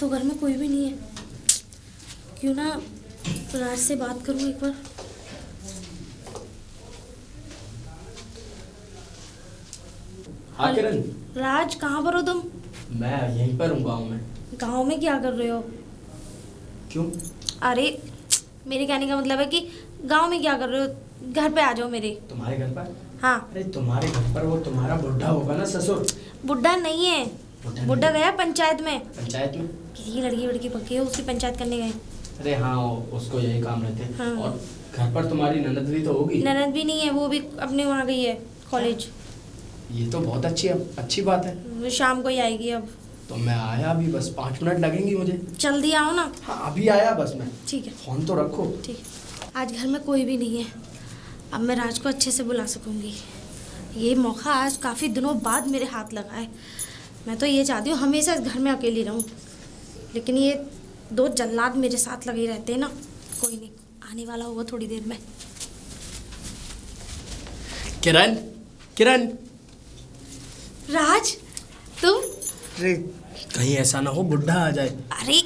तो घर में कोई भी नहीं है। क्यों ना राज से बात करूं एक बार। हाँ किरण। राज कहाँ पर हो तुम? मैं यहीं पर हूँ गाँव में। गाँव में क्या कर रहे हो? क्यों? अरे मेरे कहने का मतलब है कि गाँव में क्या कर रहे हो? घर पे आ जाओ मेरे। तुम्हारे घर पर? हाँ। अरे तुम्हारे घर पर वो तुम्हारा बुढ़ा होगा ना, ससुर। बुढ़ा नहीं है, बुढ़ा गया पंचायत में। पंचायत में? किसी की लड़की वड़की पक्की है, उसकी पंचायत करने गए। अरे हाँ, उसको यही काम रहते हैं। हाँ। और घर पर तुम्हारी ननद भी तो होगी। ननद भी नहीं है, वो भी अपने वहाँ गई है कॉलेज। ये तो बहुत अच्छी बात है। शाम को ही आएगी अब। तो मैं आया अभी, बस 5 मिनट लगेंगे मुझे। जल्दी आओ ना। हाँ अभी आया बस मैं। ठीक है। फोन तो रखो। ठीक है। आज घर में कोई भी नहीं है, अब मैं राज को अच्छे से बुला सकूंगी। ये मौका आज काफ़ी दिनों बाद मेरे हाथ लगा है। मैं तो ये चाहती हूँ हमेशा इस घर में अकेली रहूँ, लेकिन ये 2 जल्लाद मेरे साथ लगे रहते हैं ना। कोई नहीं, आने वाला होगा थोड़ी देर में। किरण, किरण। राज तुम? अरे कहीं ऐसा ना हो बुढ़ा आ जाए। अरे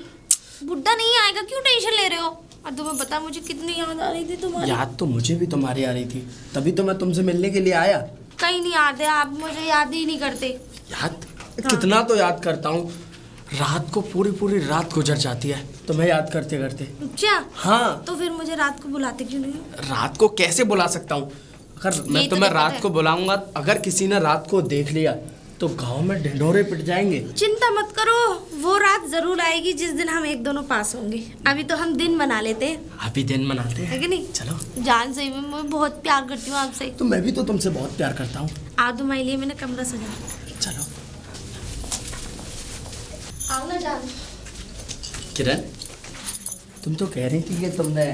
बुढ़ा नहीं आएगा, क्यों टेंशन ले रहे हो? और तुम्हें पता मुझे कितनी याद आ रही थी तुम्हारी। याद तो मुझे भी तुम्हारी आ रही थी, तभी तो मैं तुमसे मिलने के लिए आया। कहीं नहीं याद है, आप मुझे याद ही नहीं करते। याद? हाँ। कितना तो याद करता हूँ, रात को पूरी रात गुजर जाती है तुम्हें याद करते करते। अच्छा हाँ। तो फिर मुझे रात को बुलाते क्यों नहीं? रात को कैसे बुला सकता हूँ? अगर मैं तुम्हें रात को बुलाऊंगा, अगर किसी ने रात को देख लिया तो गांव में ढिंढोरे पिट जाएंगे। चिंता मत करो, वो रात जरूर आएगी जिस दिन हम एक दोनों पास होंगे। अभी तो हम दिन मना लेते हैं। अभी दिन मनाते हैं, है कि नहीं? चलो। जान सही में मैं बहुत प्यार करती हूँ आपसे। तो मैं भी तो तुमसे बहुत प्यार करता हूँ। आज तुम्हारे लिए मैंने कमरा सजा। चलो। आओ ना जान। किरण, तुम तो कह रही थी कि तुमने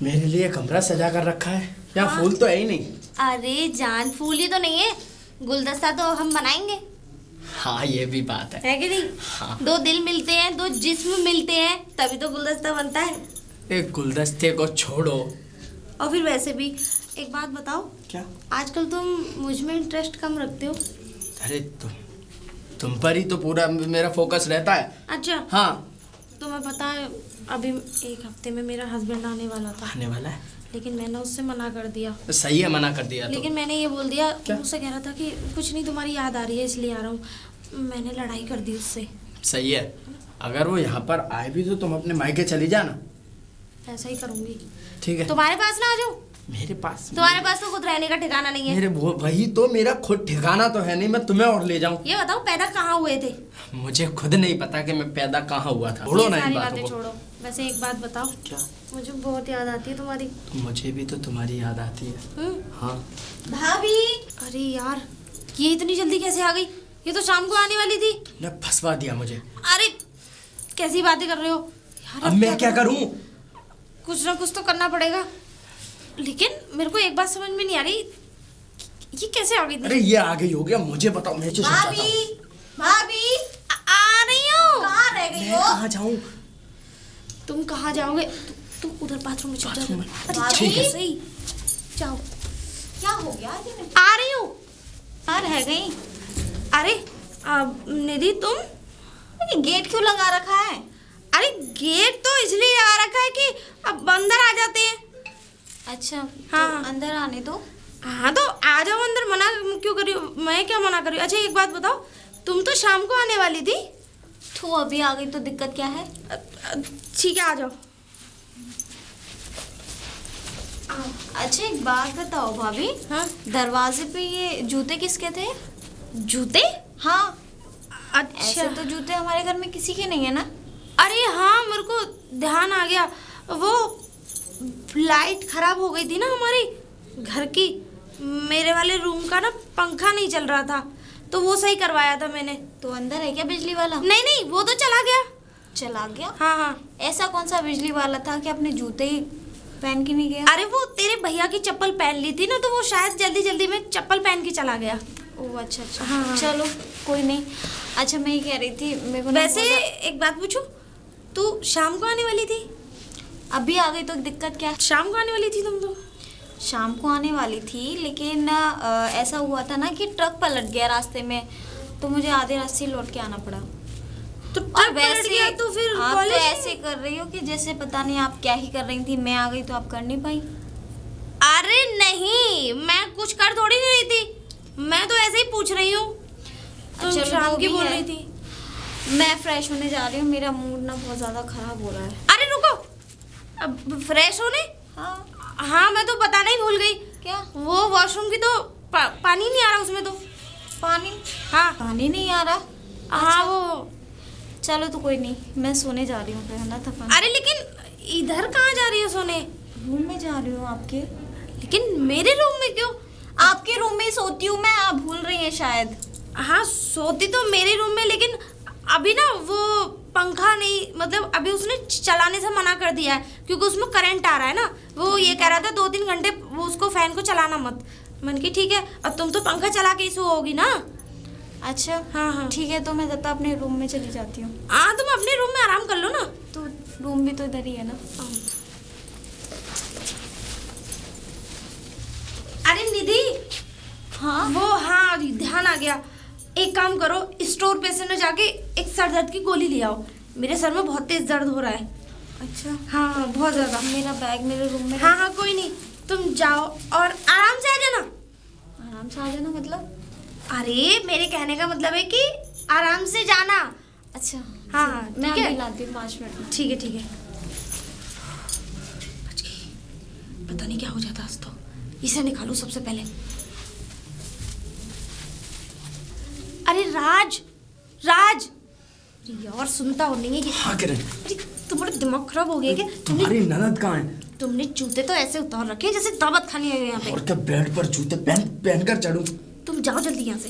मेरे लिए कमरा सजा कर रखा है। यहाँ हाँ। फूल तो है ही नहीं। अरे जान, फूल ही तो नहीं है, गुलदस्ता तो हम बनाएंगे। हाँ ये भी बात है कि नहीं? हाँ। 2 दिल मिलते हैं, 2 जिस्म मिलते हैं, तभी तो गुलदस्ता बनता है। एक गुलदस्ते को छोड़ो। और फिर वैसे भी एक बात बताओ, क्या? आजकल तुम मुझ में इंटरेस्ट कम रखते हो। अरे तुम पर ही तो पूरा मेरा फोकस रहता है। अच्छा। हाँ। तुम्हें पता है अभी 1 हफ्ते में मेरा हस्बैंड आने वाला था, आने वाला है? लेकिन मैंने उससे मना कर दिया। सही है, मना कर दिया। लेकिन मैंने ये बोल दिया, क्या? मुझसे कह रहा था कि कुछ नहीं, तुम्हारी याद आ रही है इसलिए आ रहा हूँ। मैंने लड़ाई कर दी उससे। सही है, अगर वो यहाँ पर आए भी तो तुम अपने मायके चली जाना। ऐसा ही करूँगी। ठीक है। तुम्हारे पास ना आ जाऊँ? मेरे पास? तुम्हारे पास तो खुद रहने का ठिकाना नहीं है। मेरे वही तो, मेरा खुद ठिकाना तो है नहीं, मैं तुम्हें और ले जाऊं। ये बताओ पैदा कहाँ हुए थे? मुझे खुद नहीं पता कि मैं पैदा कहाँ हुआ था। छोड़ो ना इन बातों को। छोड़ो। वैसे एक बात बताओ। क्या? मुझे बहुत याद आती है तुम्हारी। मुझे भी तो तुम्हारी याद आती है। हाँ। भाभी। अरे यार, ये इतनी जल्दी कैसे आ गई? ये तो शाम को आने वाली थी। तुमने फंसवा दिया मुझे। अरे कैसी बातें कर रहे हो यार? अब मैं क्या करूं? कुछ ना कुछ तो करना पड़ेगा, लेकिन मेरे को एक बात समझ में नहीं आ रही, ये कैसे आ गई? अरे ये आ गई हो गया, मुझे बताओ। मैं जो भाभी, भाभी आ रही हो? कहाँ रह गई हो? कहाँ जाऊं? तुम कहाँ जाओगे? तुम उधर बाथरूम में चल जाओ। अरे ठीक है। सही जाओ। क्या हो गया? आ रही हूँ। हाँ रह गई। अरे निधि तुम? गेट क्यों लगा रखा है? अरे गेट तो इसलिए लगा रखा है कि अब अंदर आ जाते हैं। अच्छा। हाँ। तो अंदर आने दो। हाँ तो आ जाओ अंदर, मना क्यों करी? मैं क्या मना करी? अच्छा एक बात बताओ, तुम तो शाम को आने वाली थी। तू अभी आ गई तो दिक्कत क्या है? ठीक है आ जाओ। अच्छा एक बात बताओ भाभी। हाँ। दरवाजे पे ये जूते किसके थे? जूते? हाँ। अच्छा। ऐसे तो जूते हमारे घर में किसी के नहीं है ना? अरे हाँ, मेरे को ध्यान आ गया, वो लाइट खराब हो गई थी ना हमारी घर की। मेरे वाले रूम का ना पंखा नहीं चल रहा था, तो वो सही करवाया था मैंने। तो अंदर है क्या बिजली वाला? नहीं नहीं, वो तो चला गया। चला गया? हाँ हाँ। ऐसा कौन सा बिजली वाला था कि अपने जूते ही पहन के नहीं गया? अरे वो तेरे भैया की चप्पल पहन ली थी ना, तो वो शायद जल्दी जल्दी में चप्पल पहन के चला गया। ओह अच्छा अच्छा। हाँ। चलो कोई नहीं। अच्छा मैं ये कह रही थी, मेरे को ना वैसे एक बात पूछूं, तू शाम को आने वाली थी? अभी आ गई तो दिक्कत क्या है? शाम को आने वाली थी तुम तो? शाम को आने वाली थी, लेकिन ऐसा हुआ था ना कि ट्रक पलट गया रास्ते में, तो मुझे आधे रास्ते लौट के आना पड़ा। तो और ट्रिप पलट वैसे गया तो फिर आप तो कॉलेज ऐसे कर रही हो कि जैसे पता नहीं आप क्या ही कर रही थी, मैं आ गई तो आप कर नहीं पाई। अरे नहीं, मैं कुछ कर थोड़ी नहीं रही थी, मैं तो ऐसे ही पूछ रही हूँ। तुम चलो, शाम जो की भी बोल है। रही थी। मैं फ्रेश होने जा रही हूँ, मेरा मूड ना बहुत ज़्यादा खराब हो रहा है। अरे रुको, अब फ्रेश होने? हाँ। हाँ, मैं तो बताना ही भूल गई। क्या? वो वॉशरूम की तो पानी नहीं आ रहा उसमें तो। पानी? हाँ पानी नहीं आ रहा? हाँ, अच्छा। वो चलो तो कोई नहीं, मैं सोने जा रही हूँ फिर, है ना थकान। अरे लेकिन इधर कहाँ जा रही हो सोने? रूम में जा रही हूँ आपके। लेकिन मेरे रूम में क्यों? आपके रूम में ही सोती हूँ मैं, आप भूल रही हैं शायद। हाँ, सोती तो मेरे रूम में, लेकिन अभी ना वो पंखा नहीं, मतलब अभी उसने चलाने से मना कर दिया है क्योंकि उसमें करंट आ रहा है ना। वो ये कह रहा था 2-3 घंटे वो उसको फैन को चलाना मत। मैंने कहा ठीक है, अब तुम तो पंखा चला के ही सोओगी ना। अच्छा हाँ हाँ ठीक है, तो मैं तब तक अपने रूम में चली जाती हूँ। हाँ, तुम अपने रूम में आराम कर लो ना। तो रूम भी तो इधर ही है ना। अरे निधि, हाँ वो हाँ ध्यान आ गया, एक काम करो, स्टोर पे से ना जाके एक सर दर्द की गोली ले आओ। मेरे सर में बहुत तेज दर्द हो रहा है। अच्छा, हाँ हाँ, बहुत ज्यादा। मेरा बैग मेरे रूम में। हाँ हाँ, कोई नहीं, तुम जाओ और आराम से आ जाना। आराम से आ जाना मतलब? अरे मेरे कहने का मतलब है कि आराम से जाना। अच्छा हाँ हाँ, मैं ठीक है। अभी लाती हूँ 5 मिनट में। ठीक है ठीक है। बच गई, पता नहीं क्या हो जाता आज तो। इसे निकालो सबसे पहले। अरे राज, राज, अरे यार सुनता हो नहीं है कि? हाँ किरण, अरे तुम्हारा दिमाग खराब हो गया क्या? तुम्हारी ननद कहाँ है? तुमने जूते तो ऐसे उतार रखे हैं जैसे दावत खाने आए हो यहाँ पे। और क्या बेड पर जूते पहन कर चढ़ूं? तुम जाओ जल्दी यहाँ से,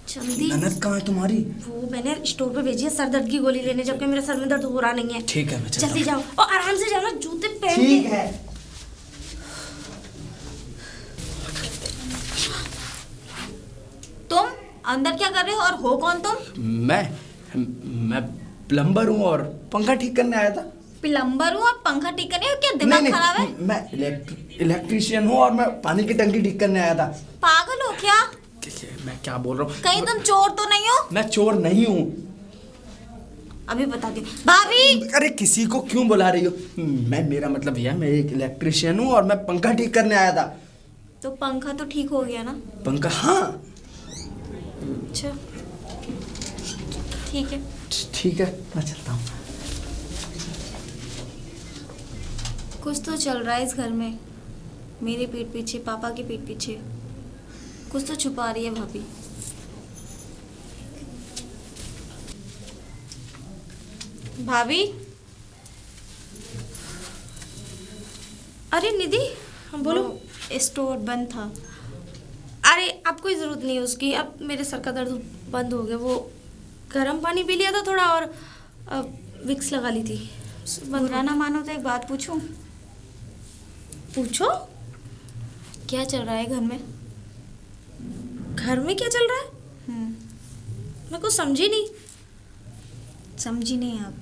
जल्दी। ननद कहाँ है तुम्हारी? वो मैंने स्टोर पे भेजी है सर दर्द की गोली लेने, जबकि मेरा सर में दर्द हो रहा नहीं है। ठीक है, मैं चलता जल्दी जाओ और आराम से जाना, जूते पहन हूँ। ठीक के। है। तुम अंदर क्या कर रहे हो और हो कौन तुम? मैं प्लम्बर हूँ और पंखा ठीक करने आया था। प्लम्बर हूँ और पंखा ठीक करने हो? क्या दिमाग खराब है? मैं इलेक्ट्रीशियन हूँ और मैं पानी की टंकी ठीक करने आया था। पागल हो क्या? मैं क्या बोल रहा हूँ? कहीं तुम चोर तो नहीं हो? मैं चोर नहीं हूँ। अभी बताती हूँ। भाभी! अरे किसी को क्यों बुला रही हो? मेरा मतलब यह है, मैं एक इलेक्ट्रीशियन हूँ और मैं पंखा ठीक करने आया था। तो पंखा तो ठीक हो गया ना? पंखा? हाँ अच्छा ठीक है। ठीक है, मैं चलता हूँ। कुछ तो चल रहा है इस घर में, मेरी पीठ पीछे, पापा की पीठ पीछे कुछ तो छुपा रही है भाभी। भाभी! अरे निधि, हाँ बोलो। वो स्टोर बंद था। अरे अब कोई ज़रूरत नहीं है उसकी, अब मेरे सर का दर्द बंद हो गया। वो गर्म पानी पी लिया था थोड़ा और विक्स लगा ली थी। बुरा ना मानो तो एक बात पूछूं? पूछो। क्या चल रहा है घर में? घर में क्या चल रहा है? मैं कुछ समझी नहीं। समझी नहीं आप?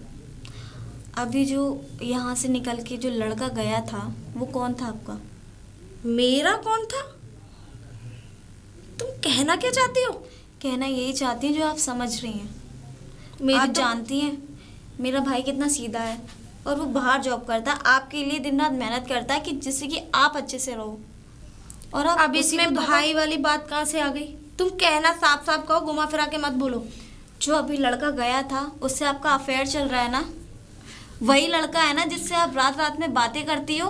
अभी जो यहाँ से निकल के जो लड़का गया था वो कौन था आपका? मेरा कौन था? तुम कहना क्या चाहती हो? कहना यही चाहती हूँ जो आप समझ रही हैं। मेरी आप तो- जानती हैं मेरा भाई कितना सीधा है और वो बाहर जॉब करता है, आपके लिए दिन रात मेहनत करता है कि जिससे कि आप अच्छे से रहो। और आप अब उसी इसमें को धोखा- भाई वाली बात कहाँ से आ गई? तुम कहना साफ साफ कहो, घुमा फिरा के मत बोलो। जो अभी लड़का गया था उससे आपका अफेयर चल रहा है ना? वही लड़का है ना जिससे आप रात रात में बातें करती हो?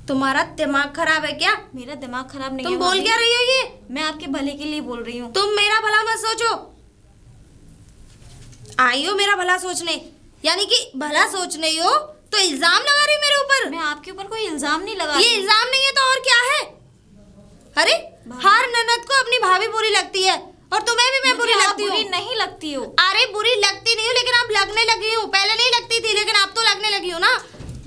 तुम्हारा दिमाग खराब है क्या? मेरा दिमाग खराब नहीं तुम है बोल भाभी। क्या रही हो ये? मैं आपके भले के लिए बोल रही हूँ। तुम मेरा भला मत सोचो। आई हो मेरा भला सोचने, यानी कि भला सोच नहीं हो तो इल्जाम लगा रही हो मेरे ऊपर। मैं आपके ऊपर कोई इल्जाम नहीं लगा ये रही। इल्जाम नहीं है तो और क्या है? अरे हर ननद को अपनी भाभी बुरी लगती है और तुम्हें भी मैं बुरी मुझे आप लगती हूँ। बुरी नहीं लगती हो। अरे बुरी लगती नहीं हूँ, लेकिन अब लगने लगी हूँ। पहले नहीं लगती थी, लेकिन अब तो लगने लगी हूँ ना।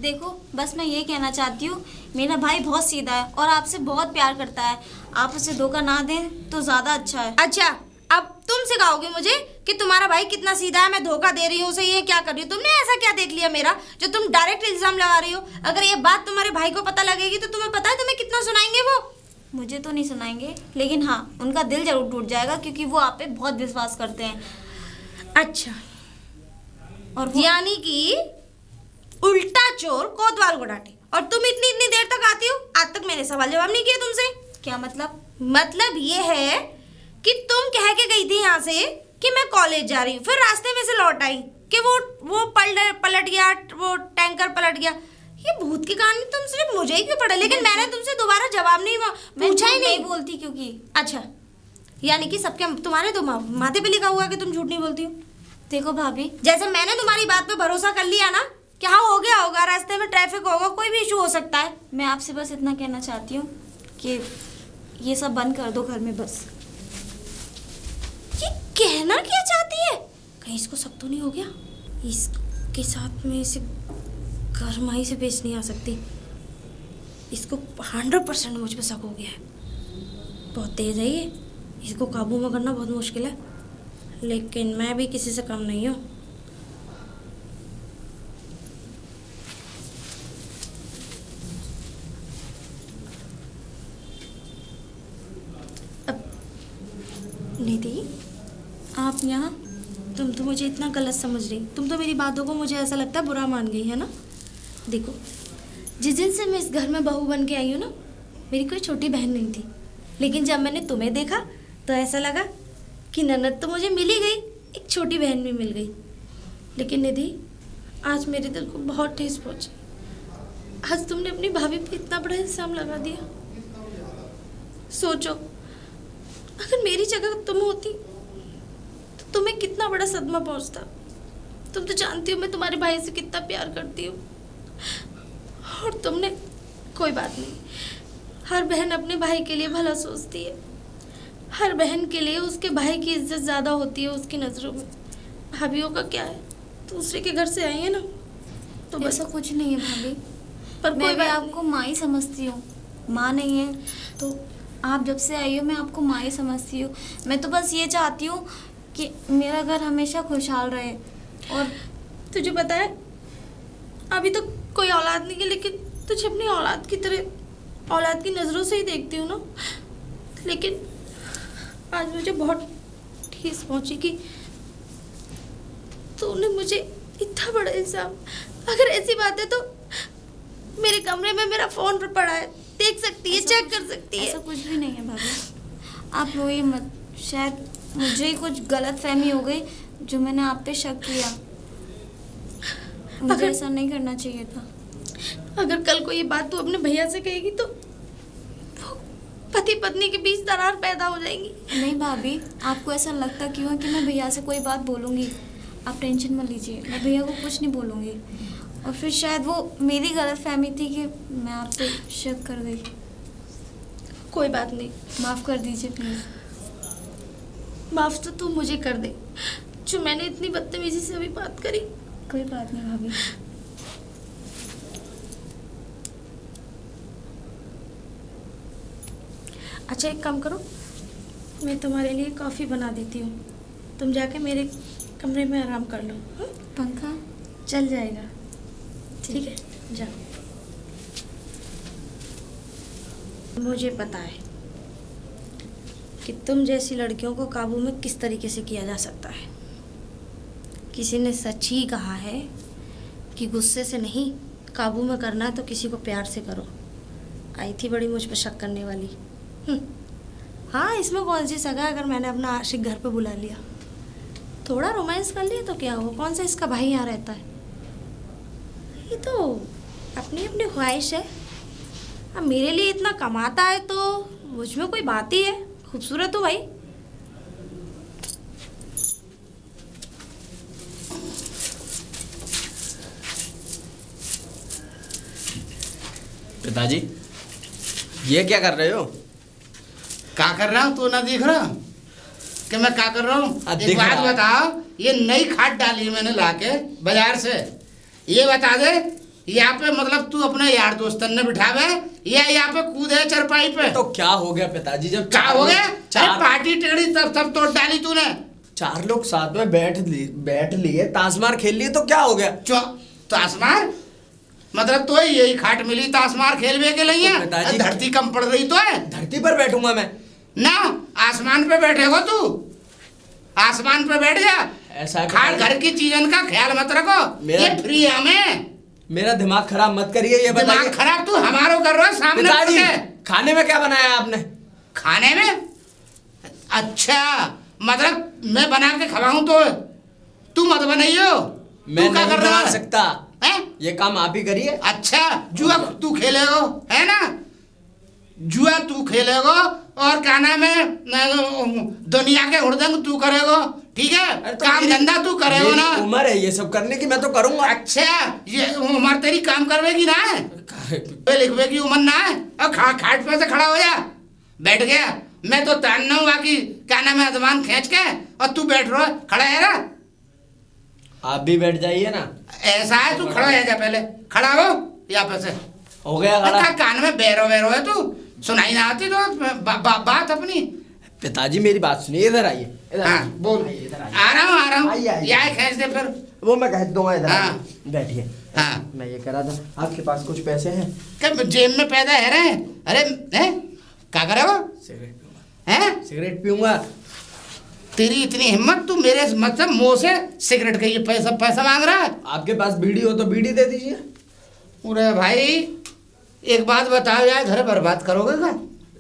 देखो बस मैं ये कहना चाहती हूँ, मेरा भाई बहुत सीधा है और आपसे बहुत प्यार करता है। आप उसे धोखा ना दें तो ज़्यादा अच्छा है। अच्छा, अब तुम सिखाओगे मुझे कि तुम्हारा भाई कितना सीधा है, मैं धोखा दे रही हूँ उसे, ये क्या कर रही हो? तुमने ऐसा क्या देख लिया मेरा जो तुम डायरेक्ट इल्जाम लगा रही हो? अगर ये बात तुम्हारे भाई को पता लगेगी तो तुम्हें पता है तुम्हें कितना सुनाएंगे वो? मुझे तो नहीं सुनाएंगे, लेकिन हाँ उनका दिल जरूर टूट जाएगा क्योंकि वो आप पे बहुत विश्वास करते हैं। अच्छा, और वो यानी कि उल्टा चोर कोतवाल को डांटे, और तुम इतनी इतनी देर तक आती हो, आज तक मैंने सवाल जवाब नहीं किया तुमसे। क्या मतलब? मतलब ये है कि तुम कह के गई थी यहाँ से कि मैं कॉलेज जा रही हूँ, फिर रास्ते में से लौट आई कि वो पलट गया, वो टैंकर पलट गया। ये भूत की कहानी तुम सिर्फ मुझे ही क्यों पढ़े, लेकिन मैंने तुमसे दोबारा जवाब नहीं पूछा ही नहीं बोलती क्योंकि। अच्छा, यानी कि सबके तुम्हारे तो माथे पे लिखा हुआ है कि तुम झूठ नहीं बोलती हो। देखो भाभी, जैसे मैंने तुम्हारी बात पे भरोसा कर लिया ना कि हाँ हो गया होगा, रास्ते में ट्रैफिक होगा, कोई भी इशू हो सकता है। मैं आपसे बस इतना कहना चाहती हूँ कि ये सब बंद कर दो घर में बस। ये कहना क्या चाहती है? कहीं इसको शक तो नहीं हो गया? इसके साथ में इसे गरमाई से पेश नहीं आ सकती। इसको 100% मुझ पे शक हो गया है। बहुत तेज है ये, इसको काबू में करना बहुत मुश्किल है, लेकिन मैं भी किसी से कम नहीं हूँ। निधि, आप यहाँ? तुम तो मुझे इतना गलत समझ रही, तुम तो मेरी बातों को मुझे ऐसा लगता है बुरा मान गई है ना। देखो, जिस दिन से मैं इस घर में बहू बन के आई हूँ ना, मेरी कोई छोटी बहन नहीं थी, लेकिन जब मैंने तुम्हें देखा तो ऐसा लगा कि ननद तो मुझे मिल ही गई, एक छोटी बहन भी मिल गई। लेकिन निधि, आज मेरे दिल को बहुत ठेस पहुंची। आज तुमने अपनी भाभी पे इतना बड़ा इल्जाम लगा दिया। सोचो, अगर मेरी जगह तुम होती तो तुम्हें कितना बड़ा सदमा पहुंचता। तुम तो जानती हो मैं तुम्हारे भाई से कितना प्यार करती हूँ, और तुमने, कोई बात नहीं, हर बहन अपने भाई के लिए भला सोचती है, हर बहन के लिए उसके भाई की इज्जत ज़्यादा होती है उसकी नज़रों में। भाभीियों का क्या है, दूसरे के घर से आई है ना, तो बस। ऐसा कुछ नहीं है भाभी, पर मैं कोई भी बात आपको माँ ही समझती हूँ। माँ नहीं है तो आप जब से आई हो मैं आपको माँ ही समझती हूँ। मैं तो बस ये चाहती हूँ कि मेरा घर हमेशा खुशहाल रहे। और तुझे पता है, अभी तो कोई औलाद नहीं है, लेकिन तुझे अपनी औलाद की तरह, औलाद की नज़रों से ही देखती हूँ ना। लेकिन आज मुझे बहुत ठेस पहुँची कि तूने मुझे इतना बड़ा इल्जाम। अगर ऐसी बात है तो मेरे कमरे में मेरा फ़ोन पर पड़ा है, देख सकती है, चेक कर सकती है। ऐसा कुछ भी नहीं है भाभी, आप रोइए मत। शायद मुझे ही कुछ गलत फहमी हो गई जो मैंने आप पे शक किया। मुझे ऐसा नहीं करना चाहिए था। अगर कल को ये बात तू अपने भैया से कहेगी तो पति पत्नी के बीच दरार पैदा हो जाएगी। नहीं भाभी, आपको ऐसा लगता क्यों है कि मैं भैया से कोई बात बोलूँगी? आप टेंशन मत लीजिए, मैं भैया को कुछ नहीं बोलूँगी। और फिर शायद वो मेरी गलत फहमी थी कि मैं आप पे शक कर गई। कोई बात नहीं, माफ़ कर दीजिए प्लीज़। माफ़ तो तू मुझे कर दे जो मैंने इतनी बदतमीजी से अभी बात करी। कोई बात नहीं भाभी। अच्छा, एक काम करो, मैं तुम्हारे लिए कॉफ़ी बना देती हूँ, तुम जाके मेरे कमरे में आराम कर लो। पंखा चल जाएगा? ठीक है, जाओ। मुझे पता है कि तुम जैसी लड़कियों को काबू में किस तरीके से किया जा सकता है। किसी ने सच ही कहा है कि गुस्से से नहीं, काबू में करना है तो किसी को प्यार से करो। आई थी बड़ी मुझ पर शक करने वाली। हाँ, इसमें कौन सी सगा, अगर मैंने अपना आशिक घर पे बुला लिया, थोड़ा रोमांस कर लिया तो क्या हुआ? कौन सा इसका भाई यहाँ रहता है? ये तो अपनी अपनी ख्वाहिश है। अब मेरे लिए इतना कमाता है तो मुझ में कोई बात ही है, खूबसूरत हो भाई। पिताजी, ये क्या कर रहे हो? क्या कर रहा हूँ? तो ना दिख रहा कि मैं क्या कर रहा हूँ? एक दिख बात रहा है। बताओ, ये नई खाद डाली मैंने लाके बाजार से, ये बता दे, यहाँ पे मतलब तू अपने यार दोस्तन ने बिठावे या यहाँ पे कूदे चरपाई पे? तो क्या हो गया पिताजी, जब क्या हो गया? चार अरे पार्टी टेढ़ी तब तोड़ डाली तूने। 4 लोग साथ में बैठ लिए, ताशमार खेल लिए, तो क्या हो गया? ताशमार मतलब तो यही खाट मिली, ताशमार खेल के लिए तो पिताजी, धरती कम पड़ रही तो है? धरती पर बैठूंगा मैं ना, आसमान पे बैठेगा तू, आसमान पे बैठ जा। ऐसा है खाट घर की चीजन का ख्याल मत रखो, ये फ्री है हमें। मेरा दिमाग खराब मत करिए, ये बताइए। दिमाग खराब तू हमारो कर रहा है सामने पिताजी, पड़ के। खाने में क्या बनाया आपने? खाने में? अच्छा, मतलब मैं बना के खवाऊं तो तू मत बनाइयो। मैं तू क्या नहीं कर रहा बना है? सकता, हैं? ये काम आप ही करिए। अच्छा, जुआ तू खेलेगो है ना, जुआ तू खेलेगो और क्या नाम है दुनिया के हुड़दंग तू करेगो, ठीक है? अरे तो काम मेरी- धंधा तू करेगो मेरी ना। उम्र है ये सब करने की, मैं तो करूंगा। अच्छा, ये उम्र तेरी काम करवेगी ना है, लिखवे की उम्र ना है। और खाट पे से खड़ा हो जा, बैठ गया। मैं तो तानना हूँ बाकी क्या नाम है अदमान खींच के, और तू बैठ रहा खड़ा है ना। आप भी बैठ जाइए ना। ऐसा है, तू खड़ा है जा, पहले खड़ा हो यहाँ पे से। हो गया खड़ा। कान में बैरो बैरो है तू, सुनाई ना आती तो बात अपनी। पिताजी मेरी बात सुनिए, इधर आइए। इधर हाँ आइए। बोल। आइए, इधर आइए। आ रहा हूँ आइए, आइए। यहाँ खींच दे फिर। वो मैं कह दूंगा, इधर हाँ। आइए। बैठिए। हाँ। मैं ये कह रहा था, आपके पास कुछ पैसे हैं? कब जेब में पैदा है रे? अरे हैं क्या करे वो? सिगरेट पीऊंगा। हैं? सिगरेट पीऊंगा। तेरी इतनी हिम्मत, तू मेरे मतलब मुंह से सिगरेट का ये पैसा मांग रहा है? आपके पास बीड़ी हो तो बीड़ी दे दीजिए। अरे भाई एक बात बताओ यार, घर बर्बाद करोगे क्या?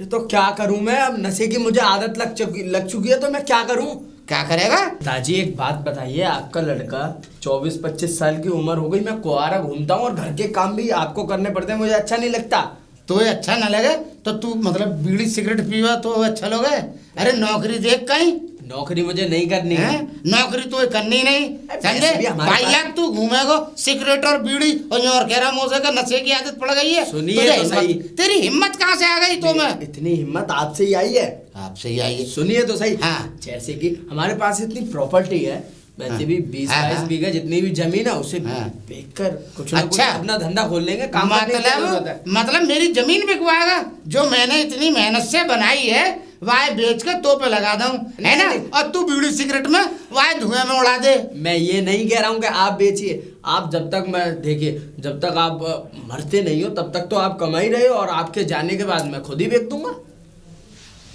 ये तो क्या करूं मैं, अब नशे की मुझे आदत लग चुकी है, तो मैं क्या करूं? क्या करेगा? दादी एक बात बताइए, आपका लड़का 24-25 साल की उम्र हो गई, मैं कुआरा घूमता हूँ और घर के काम भी आपको करने पड़ते हैं, मुझे अच्छा नहीं लगता। तो ये अच्छा ना लगे तो तू मतलब बीड़ी सिगरेट पीवा तो अच्छा लोगे? अरे नौकरी देख कहीं। नौकरी मुझे नहीं करनी हैं? है। नौकरी तो करनी नहीं, वैसे समझे? भी हमारे भाई पास- यार तू घूमेगो सिगरेट और बीड़ी और कह रहा मोसे का नशे की आदत पड़ गई है। सुनिए तुझे तो हिम्मत- सही। तेरी हिम्मत कहाँ से आ गई तो मैं? इतनी हिम्मत आपसे ही आई है। आपसे ही आई है। सुनिए तो सही। हाँ। जैसे कि हमारे पास इतनी प्रॉपर्टी है, वैसे हाँ। भी 20-22 हाँ। बीघा जितनी भी जमीन है उसे हाँ। बेचकर कुछ ना कुछ अच्छा। अपना धंधा खोल लेंगे। काम करने की जरूरत है। मतलब मेरी जमीन बिकवाएगा जो मैंने इतनी मेहनत से बनाई है, वाय बेच कर तो पे लगा दूं, है ना? नहीं। और तू बीड़ी सिगरेट में वाय धुएं में उड़ा दे। मैं ये नहीं कह रहा हूँ कि आप बेचिए, आप जब तक मैं देखिए जब तक आप मरते नहीं हो तब तक तो आप कमाई रहे हो, और आपके जाने के बाद मैं खुद ही बेच दूंगा।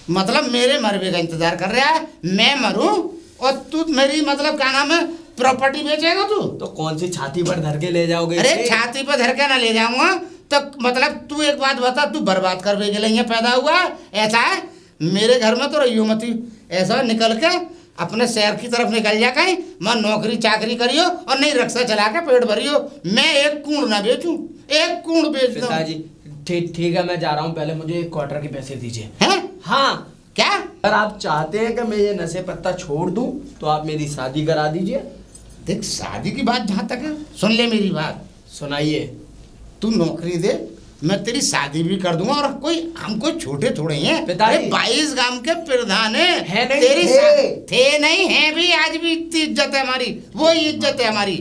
मतलब मेरे मरने का इंतजार कर रहा है, मैं मरूं और तू मेरी मतलब क्या नाम है प्रॉपर्टी बेचेगा तू? तो कौन सी छाती पर धर के ले जाओगे अरे इसे? छाती पर धर के ना ले जाऊंगा तो मतलब तू एक बात बता, तू बर्बाद कर के लिए पैदा हुआ है? ऐसा है मेरे घर में तो रहियो मती, ऐसा निकल के अपने शहर की तरफ निकल जा कहीं, मैं नौकरी चाकरी करियो और नहीं रक्षा चला के पेट भरियो। मैं एक कूड़ ना बेचूं, एक कूड़ बेच दूं। पिताजी ठीक है, मैं जा रहा हूँ, पहले मुझे 1 क्वार्टर के पैसे दीजिए। हैं? हाँ, क्या? अगर आप चाहते हैं कि मैं ये नशे पत्ता छोड़ दूं तो आप मेरी शादी करा दीजिए। देख शादी की बात जहाँ तक है, सुन ले मेरी बात, सुनाइए। तू नौकरी दे, मैं तेरी शादी भी कर दूंगा। और कोई हम कोई छोटे थोड़े हैं पिताजी। अरे 22 गांव के प्रधान है नहीं, तेरी थे। थे नहीं है भी, आज भी इतनी इज्जत है हमारी, वो इज्जत है हमारी।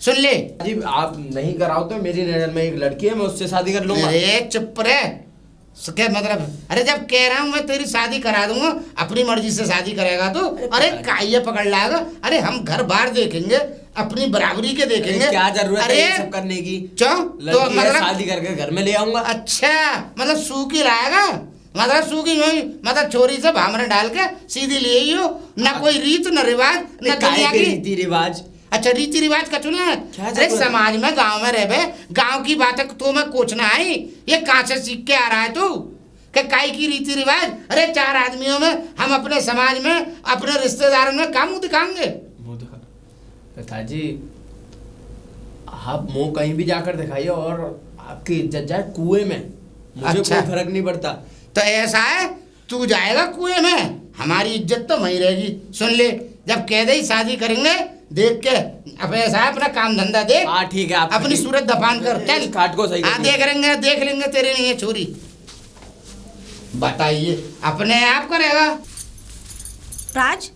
सुन ले, जी आप नहीं कराओ तो मेरी नजर में एक लड़की है, मैं उससे शादी कर लूंगा। अरे चुप रहे, क्या मतलब? अरे जब कह रहा हूँ मैं तेरी शादी करा दूंगा, अपनी मर्जी से शादी करेगा तो? अरे काइये पकड़ लाएगा। अरे हम घर बार देखेंगे, अपनी बराबरी के देखेंगे। क्या जरूरत है अरे ये सब करने की? क्यों? तो लड़की है, मतलब शादी करके घर में ले आऊंगा। अच्छा, मतलब सूखी लाएगा, मतलब सूखी हुई मतलब चोरी से भामरे डाल के सीधी ले आई हो ना? कोई रीत न रिवाज न दुनिया की रीति रिवाज। अच्छा रीति रिवाज का चुना है? क्या अरे जरूरत है? समाज में गांव में रहे, गांव की बातें तो मैं कोचना आई, ये कहाँ से सीख के आ रहा है तू? कि काई की रीति रिवाज? अरे 4 आदमियों में हम अपने समाज में अपने रिश्तेदारों में क्या मुंह दिखाएंगे? मुंह दिखा पिताजी, आप मुंह कहीं भी जाकर दिखाइए और आपकी इज्जत जाए कुएं में, मुझे अच्छा। कोई फर्क नहीं पड़ता। तो ऐसा है, तू जाएगा कुएं में, हमारी इज्जत तो वहीं रहेगी। सुन ले, जब कह दे शादी करेंगे देख के, अब ऐसा है अपना काम धंधा देख। हाँ ठीक है, आप अपनी सूरत दफान कर, चल। इस काट को सही हाँ करिए। देख लेंगे तेरे लिए छोरी। बताइए, अपने आप करेगा? राज,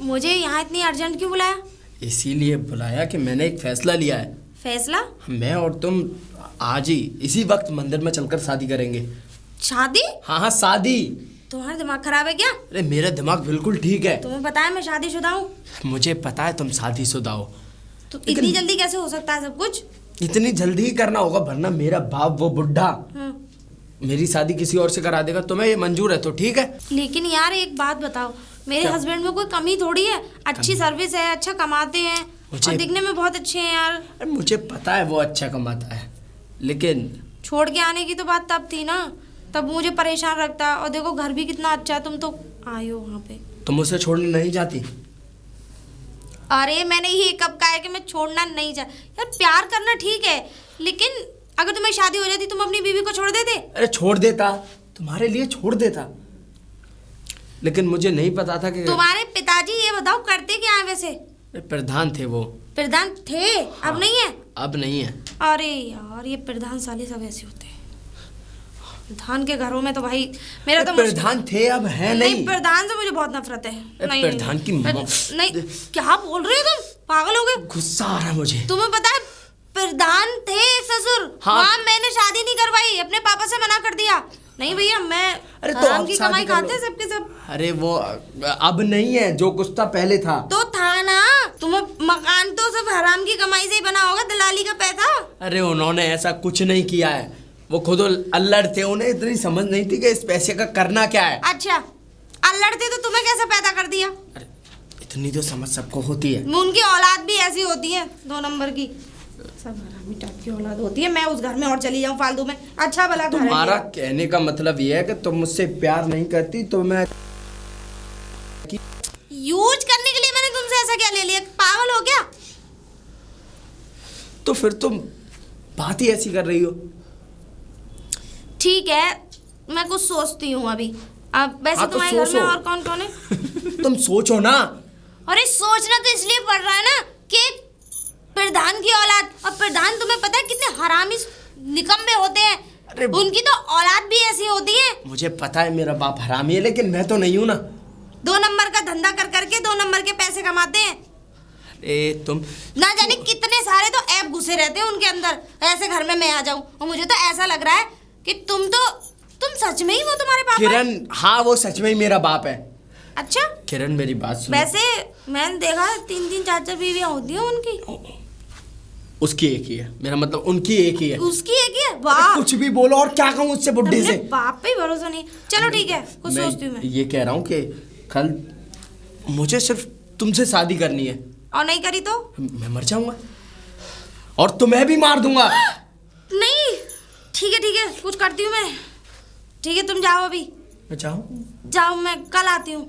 मुझे यहाँ इतनी अर्जेंट क्यों बुलाया? इसीलिए बुलाया कि मैंने एक फैसला लिया है। फैसला? मैं और तुम आज ही इसी वक्त मंदिर में चलकर शादी करेंगे। शादी? हाँ शादी। तुम्हारा दिमाग खराब है क्या? अरे मेरा दिमाग बिल्कुल ठीक है। तुम्हें पता है मैं शादीशुदा हूँ? मुझे पता है तुम शादीशुदा हो, तो इतनी जल्दी कैसे हो सकता है सब कुछ? इतनी जल्दी ही करना होगा, वरना मेरा बाप वो बुढ़ा हम्म। मेरी शादी किसी और से करा देगा। तुम्हें ये मंजूर है तो ठीक है। लेकिन यार एक बात बताओ, मेरे क्या? हस्बैंड में कोई कमी थोड़ी है, अच्छी सर्विस है, अच्छा कमाते हैं और मुझे- दिखने में बहुत अच्छे हैं यार। अरे मुझे पता है वो अच्छा कमाता है, लेकिन छोड़ के आने की तो बात तब थी ना, तब मुझे परेशान रखता। और देखो घर भी कितना अच्छा है, तुम तो आए हो वहाँ पे। तुम उसे छोड़ने नहीं जाती? अरे मैंने ये कब कहा है कि मैं छोड़ना नहीं चाह यार, प्यार करना ठीक है, लेकिन अगर तुम्हें शादी हो जाती तुम अपनी बीवी को छोड़ देते? अरे छोड़ देता, तुम्हारे लिए छोड़ देता, लेकिन मुझे नहीं पता था कि तुम्हारे पिताजी ये बताओ करते क्या है वैसे? प्रधान थे वो। प्रधान थे, अब नहीं है? अब नहीं है। अरे यार ये प्रधान साले सब ऐसे होते हैं। प्रधान के घरों में तो भाई मेरा तो प्रधान थे, अब है नहीं। प्रधान से मुझे बहुत नफरत है। नहीं प्रधान की नहीं, क्या बोल रहे हो तुम? पागल हो गए? गुस्सा आ रहा है मुझे। तुम्हें पता है प्रधान थे ससुर, हाँ। वहाँ मैंने शादी नहीं करवाई, अपने पापा से मना कर दिया। नहीं भैया, मैं अरे तो हराम अब की शादी कमाई कर खाते लो। हैं सबके सब। अरे वो अब नहीं है, जो कुछ था पहले था। तो था ना, तुम्हें मकान तो सब हराम की कमाई से ही बना होगा, दलाली का पैसा। अरे उन्होंने ऐसा कुछ नहीं किया है, वो खुद अल्लड़ थे, उन्हें इतनी समझ नहीं थी कि इस पैसे का करना क्या है। अच्छा, अल्लड़ थे तो तुम्हें कैसे पैदा कर दिया? अरे इतनी तो समझ सबको होती है। उनकी औलाद भी ऐसी होती है, 2 नंबर की, सब हरामी टाइप की औलाद होती है। मैं उस घर में और चली जाऊं फालतू में? अच्छा भला घर है तुम्हारा मेरा। कहने का मतलब ये है कि तुम मुझसे प्यार नहीं करती तो मैं यूज करने के लिए मैंने तुमसे ऐसा क्या ले लिया? पागल हो क्या? तो फिर तुम बात ही ऐसी कर रही हो। ठीक है, मैं कुछ सोचती हूँ अभी। अब वैसे हाँ, तो तुम्हारे घर में सोचो। और कौन कौन है? तुम सोचो ना। अरे सोचना तो इसलिए पड़ रहा है ना कि प्रधान की औलाद, और प्रधान तुम्हें पता है कितने हरामी निकम्मे होते हैं। अरे उनकी तो औलाद भी ऐसी होती है। मुझे पता है मेरा बाप हरामी है, लेकिन मैं तो नहीं हूं ना। 2 नंबर का धंधा कर करके 2 नंबर के पैसे कमाते हैं। अरे तुम ना जाने कितने सारे तो ऐप घुसे रहते हैं उनके अंदर। ऐसे घर में मैं आ जाऊं और मुझे तो ऐसा लग रहा है कि तुम सच में ही वो तुम्हारे पापा हैं? किरण, हाँ वो सच में ही मेरा बाप है। अच्छा, किरण मेरी बात सुनो। वैसे मैंने देखा 3-3 4-4 बीवियां होती हैं उनकी। उसकी एक ही है, मेरा मतलब उनकी एक ही है। उसकी एक ही है? वाह, कुछ भी बोलो और क्या कहूँ उससे बुड्ढे अपने से। बाप पे ही भरोसा नहीं। चलो ठीक है, कुछ सोचती हूँ मैं। ये कह रहा हूँ कि कल मुझे सिर्फ तुमसे शादी करनी है, और नहीं करी तो? मैं मर जाऊंगा और तुम्हें भी मार दूंगा। नहीं, ठीक है, कुछ करती हूँ मैं। ठीक है, तुम जाओ अभी। मैं जाऊँ? जाओ, मैं कल आती हूँ।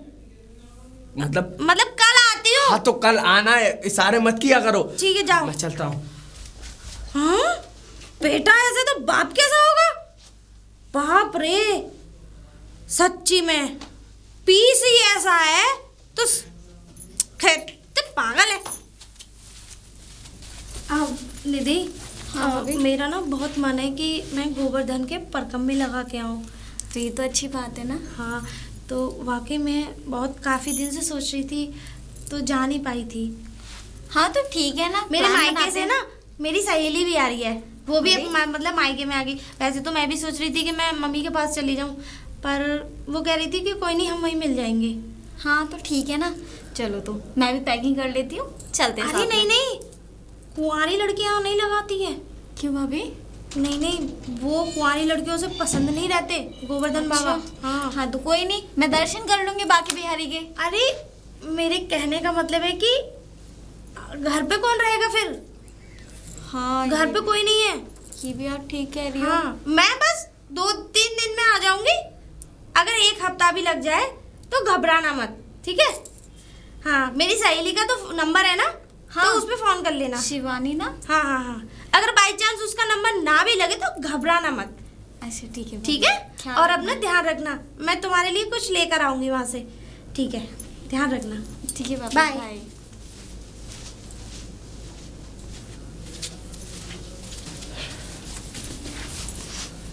मतलब कल आती हूँ। हाँ तो कल आना है, इशारे मत किया करो। ठीक है, जाओ। मैं चलता हूँ। हाँ, बेटा ऐसे तो बाप कैसा होगा? बाप रे, सच्ची में पीस ही ऐसा है तो खैर तो पागल है। अब निधि, मेरा ना बहुत मन है कि मैं गोवर्धन के परकम भी लगा के आऊँ। तो ये तो अच्छी बात है ना। हाँ, तो वाकई में बहुत काफ़ी दिन से सोच रही थी, तो जा नहीं पाई थी। हाँ तो ठीक है ना, मेरे प्लान मायके बनाते से हैं। ना मेरी सहेली भी आ रही है, वो भी अरे? मतलब मायके में आ गई। वैसे तो मैं भी सोच रही थी कि मैं मम्मी के पास चली जाऊं, पर वो कह रही थी कि कोई नहीं, हम वहीं मिल जाएंगे। हाँ तो ठीक है ना, चलो तो मैं भी पैकिंग कर लेती हूँ, चलते हैं अरे साथ में। नहीं, कुंवारी लड़कियां नहीं लगाती हैं। क्यों भाभी? नहीं, वो कुंवारी लड़कियों से पसंद नहीं रहते गोवर्धन बाबा। अच्छा। हाँ हाँ तो कोई नहीं, मैं दर्शन कर लूंगी बाकी बिहारी के। अरे मेरे कहने का मतलब है कि घर पे कौन रहेगा फिर? हाँ घर पे कोई नहीं है। ये भी आप ठीक कह रही हो। हाँ, मैं बस 2-3 दिन में आ जाऊंगी। अगर 1 हफ्ता भी लग जाए तो घबराना मत, ठीक है? हाँ, मेरी सहेली का तो नंबर है ना? हाँ। तो उस पे फोन कर लेना। शिवानी ना? हाँ। अगर बाई चांस उसका नंबर ना भी लगे तो घबराना मत, अच्छा ठीक है भाभी। ठीक है? ख्याल और रखना। अपना ध्यान रखना, मैं तुम्हारे लिए कुछ लेकर आऊंगी वहां से, ठीक है? ध्यान रखना। ठीक है भाभी, बाय। बाय।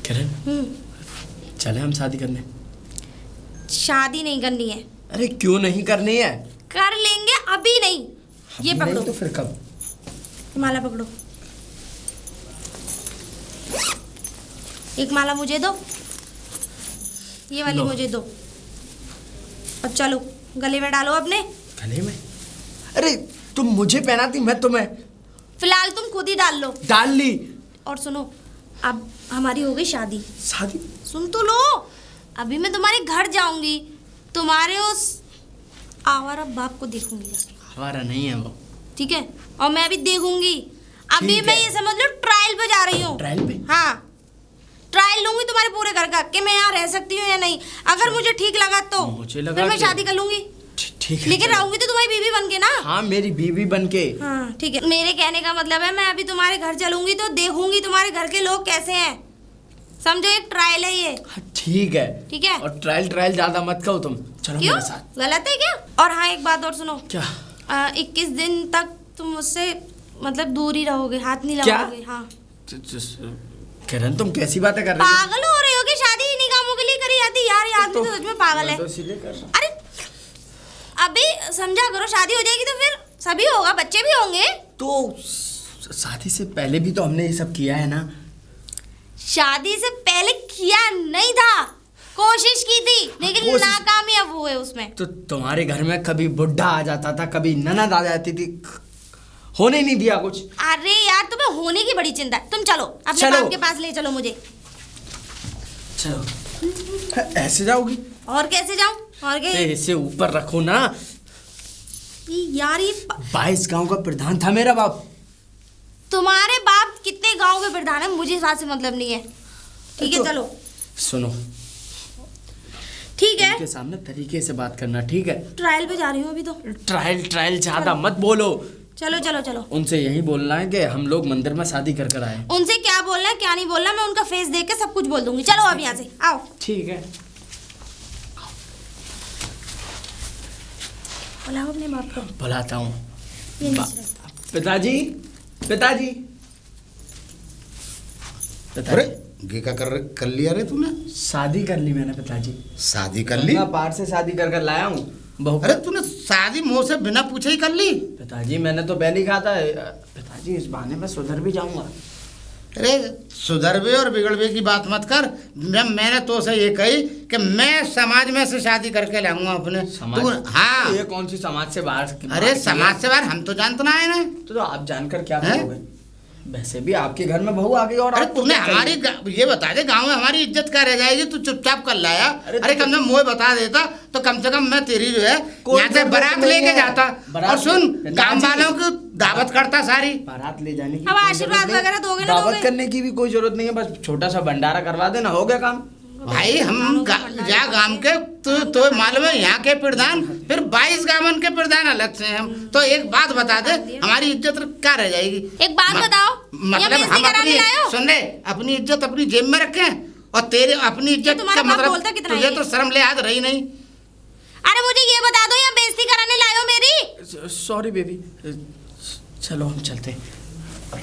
किरण, चले हम शादी करने? शादी नहीं करनी है। अरे क्यों नहीं करनी है? कर लेंगे, अभी नहीं। ये नहीं पकड़ो, तो फिर कब? माला पकड़ो। एक माला मुझे दो, ये वाली लो। मुझे दो। अब चलो गले में डालो अपने। गले में? अरे तुम मुझे पहनाती, मैं तुम्हें। फिलहाल तुम खुद ही डाल लो। डाल ली। और सुनो, अब हमारी हो गई शादी। शादी? सुन तो लो, अभी मैं तुम्हारे घर जाऊंगी, तुम्हारे उस आवारा बाप को देखूंगी जाके। हमारा नहीं है वो। ठीक है, और मैं अभी देखूंगी। अभी ठीक मैं है। ये समझ लो ट्रायल पे जा रही हूँ। ट्रायल पे? हाँ, ट्रायल लूंगी तुम्हारे पूरे घर का कि मैं यहाँ रह सकती हूँ या नहीं। अगर मुझे ठीक लगा तो मुझे लगा फिर मैं कि- शादी कर लूंगी। ठीक है, लेकिन चलो। रहूंगी तो तुम्हारी बीवी बन के ना। हाँ, मेरी बीवी बन के। हाँ ठीक है, मेरे कहने का मतलब है मैं अभी तुम्हारे घर चलूंगी तो देखूंगी तुम्हारे घर के लोग कैसे हैं। समझो, एक ट्रायल है ये। हाँ, ठीक है। ठीक है। और ट्रायल ज्यादा मत कहो तुम, चलो क्यों, मेरे साथ। गलत है क्या? और हाँ, एक बात और सुनो। क्या? 21 दिन तक तुम मुझसे मतलब दूर ही रहोगे, हाथ नहीं क्या? लगाओगे। हाँ। किरण, तुम कैसी बातें कर रही हो? पागल हो रहे हो कि शादी इन्हीं कामों के लिए करी जाती यार? ये आदमी तो सच में पागल है। मैं तो इसीलिए कर रहा हूँ। अरे अभी समझा करो, शादी हो जाएगी तो फिर सभी होगा, बच्चे भी होंगे। तो शादी से पहले भी तो हमने ये सब किया है ना। शादी से पहले किया नहीं था, कोशिश की थी लेकिन कोशिश- नाकामयाब हुए उसमें। तो तुम्हारे घर में कभी बुढ़ा आ जाता था, कभी ननद आ जाती थी, होने नहीं दिया कुछ। अरे यार, तुम्हें होने की बड़ी चिंता है। तुम चलो अपने चलो। बाप के पास, ले चलो मुझे। चलो। ऐसे जाओगी? और कैसे जाऊं? और क्या? इसे ऊपर रखो ना। यार ये 22 गांव का प्रधान था मेरा बाप। तुम्हारे बाप कितने गांव के प्रधान है मुझे इस बात से मतलब नहीं है। ठीक है, तो- चलो। सुनो, ठीक है, उनके सामने तरीके से बात करना, ठीक है? ट्रायल पे जा रही हूँ अभी तो। ट्रायल ज्यादा मत बोलो। चलो चलो चलो। उनसे यही बोलना है कि हम लोग मंदिर में शादी कर कर आए। उनसे क्या बोलना है क्या नहीं बोलना, मैं उनका फेस देख के सब कुछ बोल दूंगी। चलो अब यहाँ से आओ। ठीक है। बुलाओ अपने बाप को। बुलाता हूँ। ये नीचे रखो। पिताजी, पिताजी, अरे पिताजी, ये क्या कर लिया रे तूने? शादी कर ली मैंने पिताजी। शादी कर ली? गंगा पार से शादी कर कर लाया हूँ बहू। अरे तूने शादी मुँह से बिना पूछे ही कर ली? पिताजी, मैंने तो पहले ही कहा था पिताजी, इस बहाने में सुधर भी जाऊंगा। अरे सुधरबे और बिगड़बे की बात मत कर। मैंने तो से ये कही कि मैं समाज में से शादी करके लाऊंगा अपने। समाज? तू हाँ। ये कौन सी समाज से बाहर की अरे बात की समाज है? से बाहर हम तो जानते ना है ना। तो आप जानकर क्या हैं? करोगे? वैसे भी आपके घर में बहू आ गई और अरे आपको तूने क्या चाहिए? हमारी ये बता दे, गांव में हमारी इज्जत क्या रह जाएगी? तू चुपचाप कर लाया। अरे अरे कम से कम मुझे बता देता तो कम से कम मैं तेरी जो है कोई यहाँ से जरूरत बारात नहीं लेके है। जाता। बारात और सुन, पिताजी। गांव वालों की दावत करता सारी। बारात ले जाने की अब कोई आशीर्वाद जरूरत नहीं। वगैरह दोगे ना? दावत दोगे? करने की भी कोई जरूरत नहीं है, बस छोटा सा भंडारा करवा देना, हो गया काम। भाई हम जा गांव के तो मालूम है यहाँ के प्रधान, फिर 22 गांवन के प्रधान अलग से हैं हम। तो एक बात बता दे, हमारी इज्जत क्या रह जाएगी? एक बात बताओ, मतलब यहाँ बेइज्जती हम कराने अपनी लाए हो? सुन ले, अपनी इज्जत अपनी जेब में रखें और तेरे अपनी इज्जत तुम्हारा का बाप मतलब बोलता कितना तुझे है? तो शर्म लिहाज रही नहीं। अरे मुझे ये बता दो, यहाँ बेइज्जती कराने लाए हो मेरी? सॉरी बेबी, चलो हम चलते।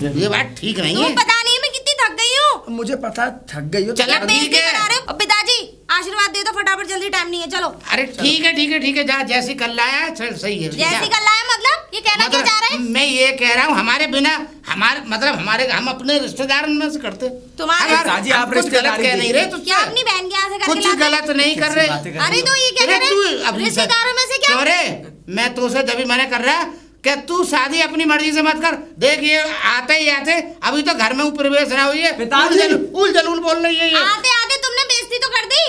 ये बात ठीक नहीं तुम्हें है। पता नहीं है मैं कितनी थक गई हूँ। मुझे पता है, थक गई हो। चल, यहाँ ठीक बेइज्जती है। करा रहे हो। पिताजी आशीर्वाद दे दो फटाफट, जल्दी, टाइम नहीं है। चलो। अरे ठीक है ठीक है ठीक है, जा जैसी कर लाया है सही है। जैसी जा। कर लाया मतलब ये कहना क्या चाह रहे हैं? मैं ये कह रहा हूँ हमारे बिना हमारे हम अपने रिश्तेदार में से करते। तुम्हारे- अगर पिताजी, आप हम कुछ गलत रिश्तेदारी कह नहीं रहे कीजिए। तो क्या अपनी बहन के यहाँ से करके कुछ लाते हैं? गलत नहीं कर रहे। बातें कर रही अरे हो? तो ये क्या अरे कर तू रहे हैं? अपनी रिश्तेदारों में से क्या? क्यों रे? मैं तो उसे जब भी मैंने कर रहा कि तू शादी अपनी मर्जी से मत कर। देख ये आते ही आते अभी तो घर में ऊपर प्रवेश ना हुई है, पिताजी। उल जलूल बोल रही है ये। आते आते तुमने बेइज्जती तो कर दी।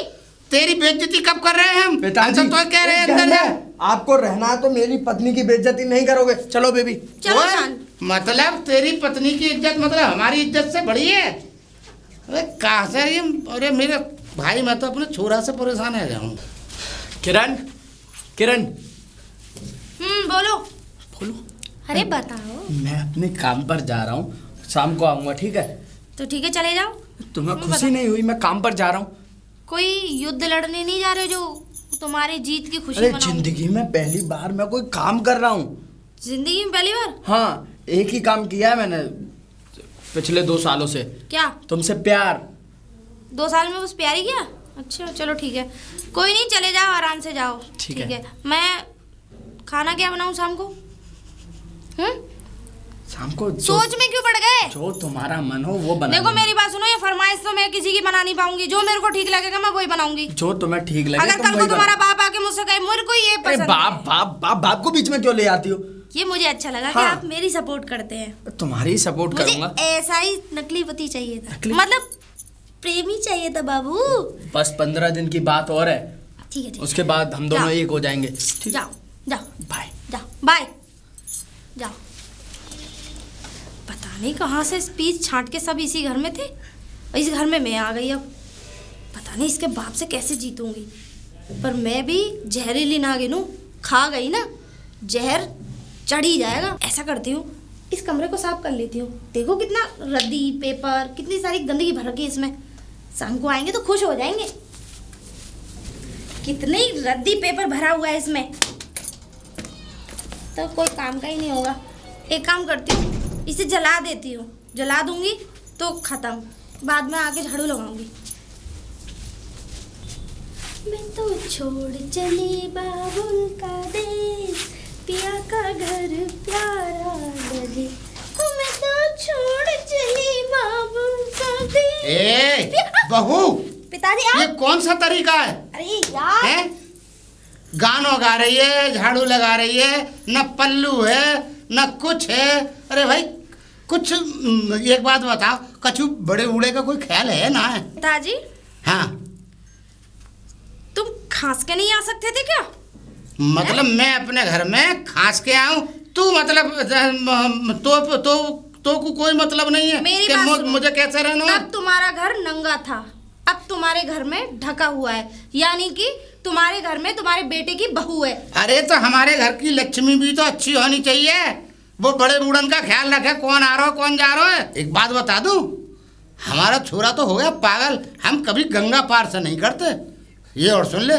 तेरी बेइज्जती कब कर रहे हैं हम? पिताजी, हम तो कह रहे हैं एक अंदर घर जा। में आपको रहना है तो मेरी पत्नी की बेइज्जती नहीं करोगे। चलो बेबी। चलो और जान। मतलब तेरी पत्नी की इज्जत मतलब हमारी इज्जत से बड़ी है? अरे कहाँ से ये? अरे मेरे भाई, मैं तो अपने छोरा से परेशान है जाऊँ। किरण, किरण, बोलो। बोलो। अरे बताओ। मैं अपने काम पर जा रहा हूँ, शाम को आऊंगा, ठीक है? तो ठीक है, चले जाओ। तुम्हें खुशी नहीं हुई? मैं काम पर जा रहा हूँ। कोई युद्ध लड़ने नहीं जा रहे हो जो तुम्हारी जीत की खुशी अरे मनाओ? जिंदगी में पहली बार मैं कोई काम कर रहा हूँ। जिंदगी में पहली बार? हाँ, एक ही काम किया है मैंने पिछले 2 सालों से। क्या? तुमसे प्यार। 2 साल में बस प्यार ही किया? अच्छा चलो ठीक है, कोई नहीं, चले जाओ, आराम से जाओ। ठीक है। मैं खाना क्या बनाऊं शाम को? शाम को सोच में क्यों पड़ गए? जो तुम्हारा मन हो वो बना देखो लेना। मेरी बात सुनो, ये फरमाइश तो मैं किसी की बना नहीं पाऊंगी। जो मेरे को ठीक लगेगा मैं वही बनाऊंगी। जो तुम्हें ठीक लगे अगर तुम कल को वही तुम्हारा बनाओ। बाप आके मुझसे कहे मेरे को ये अरे पसंद बाप बाप बाप बाप को बीच में क्यों ले आती हो? है, ये मुझे अच्छा लगा कि हाँ। आप मेरी सपोर्ट करते हैं। तुम्हारी सपोर्ट मुझे करूंगा। ऐसा ही नकली पति चाहिए था, नकली? मतलब प्रेमी चाहिए था बाबू। बस 15 दिन की बात और है, ठीक है ठीक है, उसके बाद हम दोनों जाओ। एक हो जाएंगे। ठीक? जाओ जाओ बाय। जाओ बाय जाओ। पता नहीं कहाँ से स्पीच छांट के सब इसी घर में थे और इस घर में मैं आ गई। अब पता नहीं इसके बाप से कैसे जीतूंगी, पर मैं भी जहरीली ना गिनूं, खा गई ना जहर चढ़ ही जाएगा। ऐसा करती हूँ, इस कमरे को साफ कर लेती हूँ। देखो कितना रद्दी पेपर, कितनी सारी गंदगी भर रखी है इसमें। शाम को आएंगे तो खुश हो जाएंगे। कितने रद्दी पेपर भरा हुआ है इसमें, तो कोई काम का ही नहीं होगा। एक काम करती हूँ, इसे जला देती हूँ। जला दूंगी तो खत्म, बाद में आके झाड़ू लगाऊंगी। मैं तो छोड़ चली बाबुल का देश, पिया का घर प्यारा लगे। मैं तो छोड़ चली बाबुल का देश। ए बहू, पिताजी ये आप। कौन सा तरीका है? अरे यार हैं? गाना गा रही है, झाड़ू लगा रही है, न पल्लू है न कुछ है। अरे भाई कुछ एक बात बताओ, कछु बड़े बूढ़े का कोई ख्याल है ना? है पिताजी, हाँ, तुम खास के नहीं आ सकते थे क्या? मतलब मैं अपने घर में खास के आऊं, तू मतलब तो को कोई मतलब नहीं है मेरी कि बात सुनो। मुझे कैसे रहना है? तब तुम्हारा घर नंगा था, अब तुम्हारे घर में ढका हुआ है, यानी कि तुम्हारे घर में तुम्हारे बेटे की बहू है। अरे तो हमारे घर की लक्ष्मी भी तो अच्छी होनी चाहिए, वो बड़े बूढ़न का ख्याल रखे, कौन आ रहा हो कौन जा रहा है। एक बात बता दूं, हमारा छोरा तो हो गया पागल, हम कभी गंगा पार से नहीं करते। ये और सुन ले,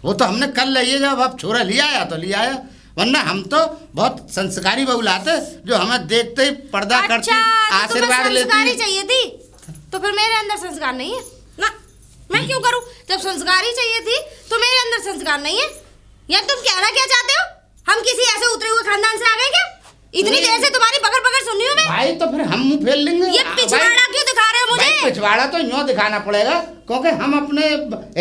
वो तो हमने कल लिए जब अब छोरा लिया आया तो लिया आया, वरना हम तो बहुत संस्कारी बहू लाते जो हमें देखते ही पर्दा करती, आशीर्वाद लेती। संस्कारी चाहिए थी तो फिर मेरे अंदर संस्कार नहीं है ना, मैं क्यों करूं? जब संस्कारी चाहिए थी तो मेरे अंदर संस्कार नहीं है। या तुम कहना क्या चाहते हो? हम किसी ऐसे उतरे हुए खानदान से आ गए क्या? इतनी देर से तुम्हारी पकड़ पकड़ सुन रही हूं मैं। भाई तो फिर हम मुंह फेर लेंगे। ये पिछवाड़ा क्यों दिखा रहे हो मुझे? भाई पिछवाड़ा तो यूं दिखाना पड़ेगा क्योंकि हम अपने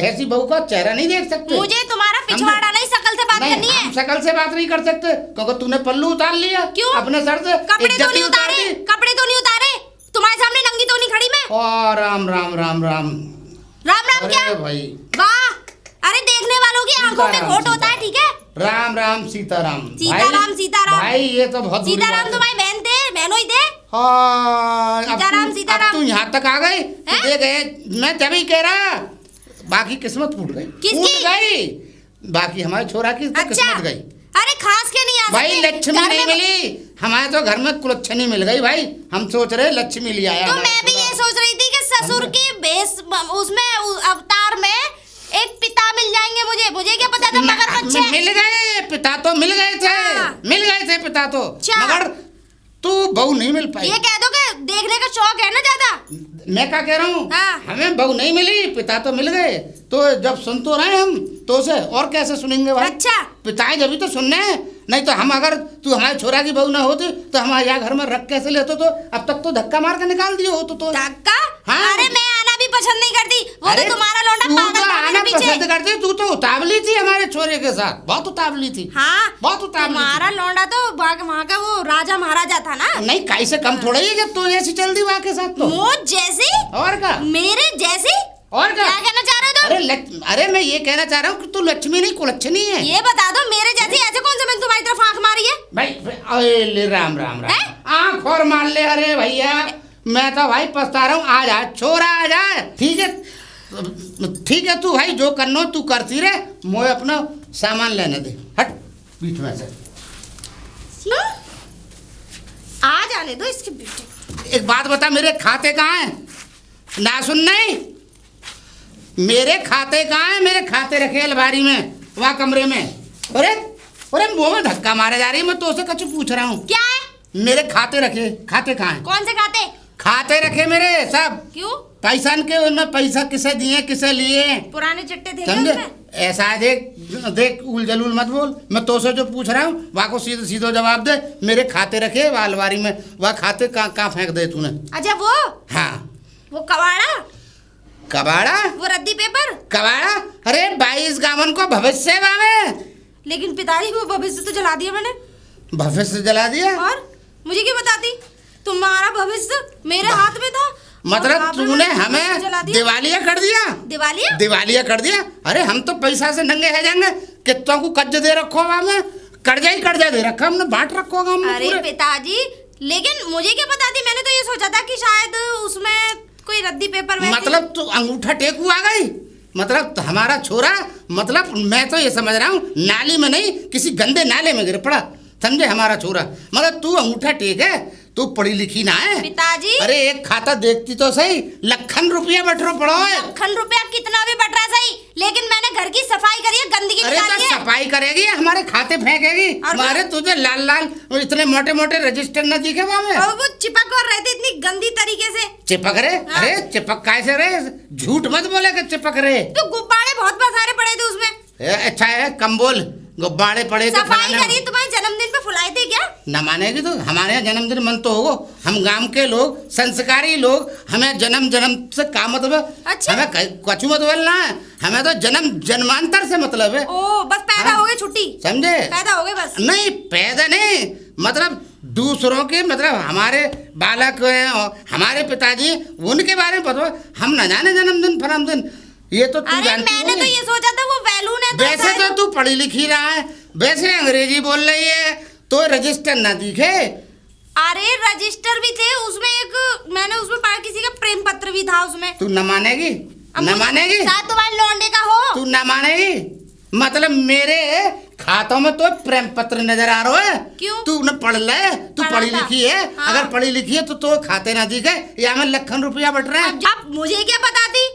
ऐसी बहू का चेहरा नहीं देख सकते। मुझे तुम्हारा पिछवाड़ा नहीं, शकल से बात करनी है। हम शकल से बात नहीं कर सकते क्योंकि तूने पल्लू उतार लिया। क्यों? अपने सर से कपड़े तो इज्जत नहीं ही उतार उतारे, दी। कपड़े तो नहीं उतारे, तुम्हारे सामने नंगी तो नहीं खड़ी मैं। ओ राम राम राम राम राम राम क्या? अरे भाई वाह, अरे देखने वालों की आंखों में खोट होता है, ठीक है? राम राम सीताराम। सीताराम सीताराम। भाई ये तो बहुत बुरी सीताराम बात तुम्हारी बहन थे, बहनों ही थे। हाँ, सीताराम, सीताराम। अब तू यहाँ तक आ गई, दे गए। मैं तभी कह रहा, बाकी किस्मत फूट गई, किसकी? फूट गई। बाकी हमारे छोरा की तो अच्छा, किस्मत गई। अरे खास के नहीं आ भाई सकते। लक्ष्मी घर नहीं में- मिली, हमारे तो घर में कुलच्छनी मिल गई। भाई हम सोच रहे लक्ष्मी ले आया तो हमारा मैं भी छोरा। ये सोच रही थी कि ससुर की बेस उसमें अवतार में एक पिता मिल जाएंगे मुझे क्या पता था मगर बच्चे। मिल गए पिता, तो मिल गए थे, हाँ। मिल गए थे पिता तो, अच्छा। मगर तू बहू नहीं मिल पाई। ये कह दो कि देखने का शौक है ना ज्यादा। मैं क्या कह रहा हूँ, हाँ। हमें बहू नहीं मिली, पिता तो मिल गए। तो जब सुन तो रहे हम तो से और कैसे सुनेंगे भाई? अच्छा। पिता जब तो सुनने हैं, नहीं तो हम अगर तू हमारे छोरा की बहू ना होती तो हमारे यहाँ घर में रख कैसे लेते? तो अब तक तो धक्का मार के निकाल दिए हो तो। धक्का? हाँ। अरे मैं आना भी पसंद नहीं करती, वो तो तुम्हारा लौंडा तू पागल तो पागल आना पीछे। पसंद करती, तू तो उतावली थी हमारे छोरे के साथ, बहुत उतावली थी। हाँ, बहुत उतावली थी। तुम्हारा लौंडा तो वहाँ का वो राजा महाराजा था ना। नहीं काई से कम थोड़ा ही है जब तू ऐसी चल दी वहाँ के साथ तो। मुझ जैसी? और क्या? मेरे जैसी? और क्या? क्या कहना चाह रहे हो तुम? अरे मैं ये कहना चाह रहा हूँ कि तू लक्ष्मी नहीं कुलच्छनी है। ये बता दो, मेरे जैसी ऐसे कौन से मैंने तुम्हारी तरफ आंख मारी है? भाई अरे ले राम राम राम, हैं? आँख और मार ले। अरे भैया मैं तो भाई पछता रहा हूँ, आ जा छोरा आ जा। ठीक है ठीक है, तू भाई जो करना तू करती रहे, मुझे अपना सामान लेने दे। हट बीच में से। आ जाने दो इसके बेटे। एक बात बता, मेरे खाते कहाँ हैं? ना सुन नहीं, मेरे खाते कहाँ हैं? मेरे खाते रखे अलमारी में, वहाँ कमरे में। अरे अरे मुँह में धक्का मारे जा रही है, मैं तो उसे कुछ पूछ रहा हूँ। क्या है? मेरे खाते रखे, खाते कहाँ हैं? कौन से खाते? खाते रखे मेरे सब, क्यों? पैसा के, उनमें पैसा किसे दिए किसे लिए, पुराने चिट्टे थे क्या समझे? उसमें? ऐसा है, देख देख उल जलूल मत बोल, मैं तो से जो पूछ रहा हूँ वहाँ को सीधे सीधो जवाब दे। मेरे खाते रखे वहाँ अलमारी में, वह खाते कहाँ फेंक दे तूने? अच्छा वो हाँ वो कबाड़ा, कबाड़ा, वो रद्दी पेपर। कबाड़ा? अरे 22 गावन को भविष्य बावे, लेकिन पिताजी वो भविष्य तो जला दिया मैंने। भविष्य जला दिया? और मुझे क्यों बताती? तुम्हारा भविष्य मेरे हाथ में था। मतलब और तूने आपने हमें जला दिया। दिवालिया कर दिया? दिवालिया? दिवालिया कर दिया? अरे हम तो पैसा से नंगे है जाएंगे कितना को कर्ज दे रखो हमें, कर्जा दे रखा हमने, बांट रखो हमने अरे पूरे। पिताजी, लेकिन मुझे क्या पता थी, मैंने तो ये सोचा था कि शायद उसमें कोई रद्दी पेपर वैसे। मतलब तू अंगूठा टेकू आ गई, मतलब हमारा छोरा, मतलब मैं तो ये समझ रहा हूँ नाली में नहीं किसी गंदे नाले में गिर पड़ा, समझे हमारा छोरा। मगर तू अंगूठा टेक है, तू पढ़ी लिखी ना है पिताजी। अरे एक खाता देखती तो सही, लखन रुपया बटरो पड़ो है। लखन रुपया कितना भी बट रहा है सही, लेकिन मैंने घर की सफाई करी है, गंदगी अरे निकाली तो है। सफाई करेगी, हमारे खाते फेंकेगी, और हमारे तुझे लाल लाल इतने मोटे मोटे रजिस्टर न दिखे वहाँ में। और वो चिपक और रहते इतनी गंदी तरीके से। चिपक रहे? हाँ। अरे चिपक कैसे रहे, झूठ मत बोले कि चिपक रहे। तो गुब्बारे बहुत सारे पड़े थे उसमें। अच्छा है, कम बोल, गुब्बारे पड़े थे सफाई फलाने। करी, तुम्हारे जन्मदिन पे फुलाए थे क्या? न मानेगी तो, हमारे यहाँ जन्मदिन मन तो होगो, हम गांव के लोग, संस्कारी लोग, हमें जन्म से का मतलब, अच्छा। हमें कछु मत बोलना है, हमें तो जन्म जन्मांतर से मतलब है। ओ बस पैदा हाँ। हो गए, छुट्टी समझे? पैदा हो गए बस। नहीं पैदा नहीं, मतलब दूसरों के, मतलब हमारे बालक हैं और हमारे पिताजी, उनके बारे में पता, हम न जाने जन्मदिन फरामदिन, ये तो तू अरे जानती मैंने तो होगी। ये सोचा था वो बैलून है तो वैसे शायद- तो तू पढ़ी लिखी रहा है, वैसे अंग्रेजी बोल रही है, तो रजिस्टर ना दिखे। अरे रजिस्टर भी थे उसमें, एक मैंने उसमें पढ़ा, किसी का प्रेम पत्र भी था उसमें। तू न मानेगी, अब न मुझे- मानेगी, शायद तुम्हारे लौंडे का हो। तू न मानेगी, मतलब मेरे खातों में तो प्रेम पत्र नजर आ रहा है। क्यों? तू न पढ़ ले, तू पढ़ा पढ़ी था। लिखी है, हाँ। अगर पढ़ी लिखी है तो खाते ना दिखे, या हमें लखन रुपया बट रहे हैं। अब मुझे क्या पता थी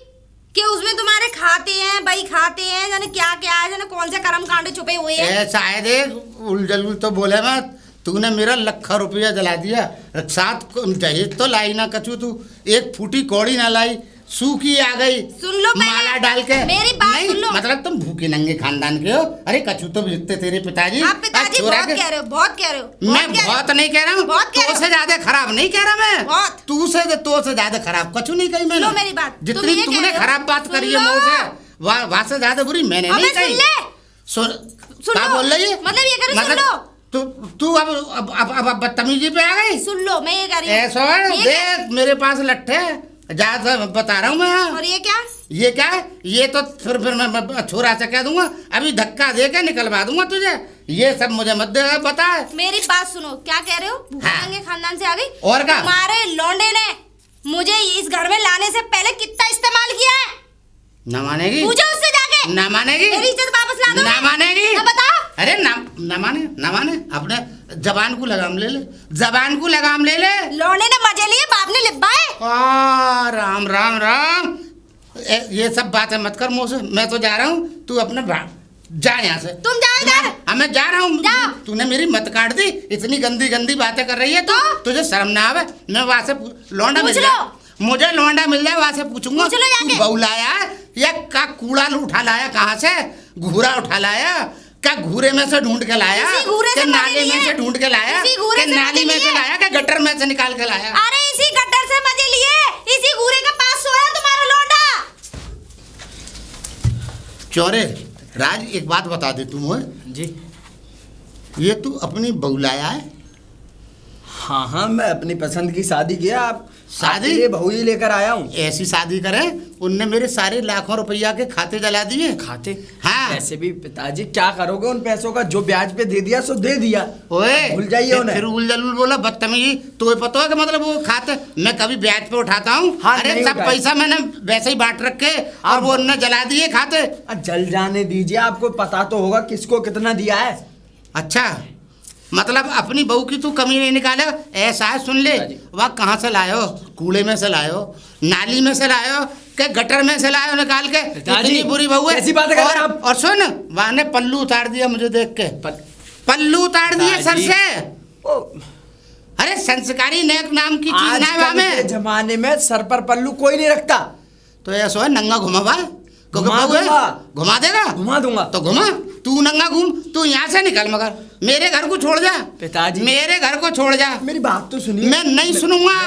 कि उसमें तुम्हारे खाते हैं, भाई खाते हैं, जाने क्या क्या है, जाने कौन से कर्म कांड छुपे हुए हैं। ऐसा है देख, उलझल तो बोले मत, तूने मेरा लखा रुपया जला दिया, साथ दहेज तो लाई ना कछु, तू एक फूटी कौड़ी ना लाई, सूखी आ गई, सुन लो पहले, माला डाल के। मेरी बात नहीं, सुन लो। मतलब तुम भूखे नंगे खानदान के हो। अरे कछु तो जितने तेरे पिताजी, आप पिताजी छोरा बहुत के- कह रहे हो, बहुत कह रहे हो। मैं कह रहे हो। बहुत नहीं कह रहा हूँ, बहुत कह रहे तो हो। से ज्यादा खराब नहीं कह रहा मैं, बहुत। तू से ज्यादा खराब कछु नहीं कही मैंने। सुनो मेरी बात, तुम जितनी ये कह तूने रहे हो। खराब बात सुन करी है लो। मुंह से, वहाँ से ज्यादा बुरी मैंने अबे नहीं सुन कही। ले। सुन, सुन क्या लो। बोल रही है? मतलब ये कह रहे हो, सुन लो। तू अब बदतमीजी पे आ गई। सुन लो, मैं ये कह रही हूँ। ऐसा है, ये क्या- देख मेरे पास लट्ठे ज्यादा बता रहा हूँ मैं यहाँ। और ये क्या? ये क्या है? ये तो फिर मैं छोरा से कह दूंगा, अभी धक्का दे के निकलवा दूंगा तुझे, ये सब मुझे मत दे बता। मेरी बात सुनो, क्या कह रहे हो? हाँ। भूखेंगे खानदान से आ गई। और क्या? तुम्हारे लौंडे ने मुझे इस घर में लाने से पहले कितना इस्तेमाल किया है? न मानेगी, पूछो उससे जाके। न मानेगी, मेरी इज्जत वापस ला दो। न मानेगी, ना बताओ। अरे न माने, अपने जबान को लगाम ले ले, जबान को लगाम ले ले। लौंडे ने मजे लिए, बाप ने लिब्बाए। राम राम राम, ये सब बातें मत कर मुँह से, मैं तो जा रहा हूँ, तू अपने जा यहाँ से। तुम जाओ इधर। मैं जा रहा हूँ, जाओ। तूने मेरी मत काट दी, इतनी गंदी गंदी बातें कर रही है तो तुझे शर्म ना आवे? मैं वहाँ से लौंडा पूछ मिल लो। जाए, मुझे लौंडा मिल जाए, वहाँ से पूछूंगा पूछ लो जाके। तू बहू लाया या का कूड़ा उठा लाया, कहाँ से घूरा उठा लाया, क्या घूरे में से ढूंढ के लाया, इसी घूरे से क्या मजे नाले में लिए। से ढूंढ के लाया, इसी घूरे क्या से नाली मजे में से लिए। लाया, क्या गटर में से निकाल के लाया? अरे इसी गटर से मजे लिए, इसी घूरे के पास सोया तुम्हारा लौंडा। चौरे राज, एक बात बता दे तू मुझे, जी ये तू अपनी बहू लाया है? हाँ हाँ, मैं अपनी पसंद की शादी किया, आप शादी? आपके लिए बहू ही लेकर आया हूँ। ऐसी शादी करे, उनने मेरे सारे लाखों रुपया के खाते जला दिए। खाते? हाँ। वैसे भी पिताजी क्या करोगे उन पैसों का, जो ब्याज पे दे दिया सो दे दिया। ओए भूल जाइए उन्हें। फिर उलझलुल बोला, बदतमीजी, तो पता है कि मतलब वो खाते मैं कभी ब्याज पे उठाता हूँ? हाँ, अरे नहीं सब उठाए। पैसा मैंने वैसे ही बांट रखे और वो उनने जला दिए खाते। जल जाने दीजिए, आपको पता तो होगा किसको कितना दिया है। अच्छा, मतलब अपनी बहू की तू कमी नहीं निकाले, ऐसा है? सुन ले, वह कहाँ से लायो? कूड़े में से लायो, नाली में से लायो, के गटर में से लायो निकाल के? इतनी बुरी बहू है। कैसी बातें कर रहे हैं आप? और सुन, वहाँ ने पल्लू उतार दिया मुझे देख के, पल्लू उतार दिया सर से। अरे संस्कारी नेक नाम की चीज ना है वहाँ आजकल के में। जमाने में सर पर पल्लू कोई नहीं रखता। तो ऐसा है, नंगा घुमा बा, क्योंकि घुमा बहू है, दूंगा। घुमा देगा? घुमा दूंगा। तो घुमा, तू नंगा घूम, तू यहाँ से निकल, मगर मेरे घर को छोड़ जा पिताजी। मेरे घर को छोड़ जा। मेरी बात तो सुनिए। मैं नहीं सुनूंगा।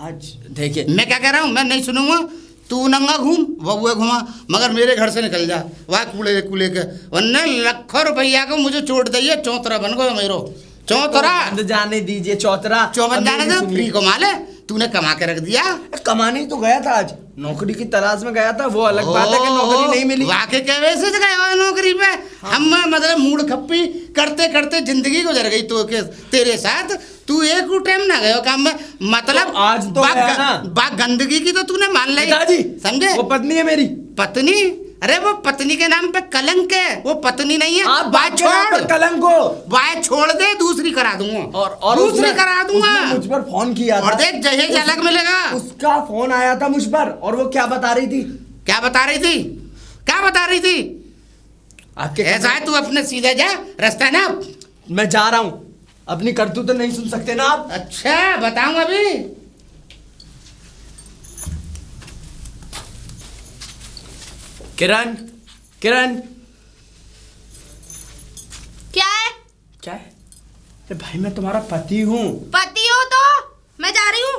आज देखिए, मैं क्या कह रहा हूँ, मैं नहीं सुनूंगा, तू नंगा घूम, बबुआ घुमा, मगर मेरे घर से निकल जा, वह कूड़े कूड़े के, वरना लाखों रुपया को मुझे चोट दिए, चौतरा बन गयो मेरो, चौतरा। बंद जाने दीजिए चौतरा। चौबन अब जाने मेरी दो, सुनिए। फ्री कमा ले, तूने कमा के रख दिया। कमाने ही तो गया था आज। नौकरी की तलाश में गया था, वो अलग बात है कि नौकरी नहीं मिली। वाकई क्या वैसे गए हो नौकरी पे? हम मतलब मूड खप्पी करते करते जिंदगी गुजर गई तो के तेरे साथ। तू एक टाइम ना गयो काम में, मतलब तो आज तो गया ना। बात गंदगी की तो तूने मान ली, पिताजी समझे? वो पत्नी है मेरी। पत्नी? अरे वो पत्नी के नाम पे कलंक है, वो पत्नी नहीं है। आप बात छोड़, कलंक को बात छोड़ दे, दूसरी करा दूंगा। और दूसरी करा दूंगा। उसने मुझ पर फोन किया था और देख जहेज अलग मिलेगा। उसका फोन आया था मुझ पर, और वो क्या बता रही थी? क्या बता रही थी? क्या बता रही थी? आपके ऐसा है, तू अपने सीधे जा, रास्ता ना। मैं जा रहा हूँ, अपनी करतूत तो नहीं सुन सकते ना आप? अच्छा बताऊं अभी। किरण, किरण। क्या है? क्या है? अरे भाई मैं तुम्हारा पति हूँ। पति हो तो मैं जा रही हूँ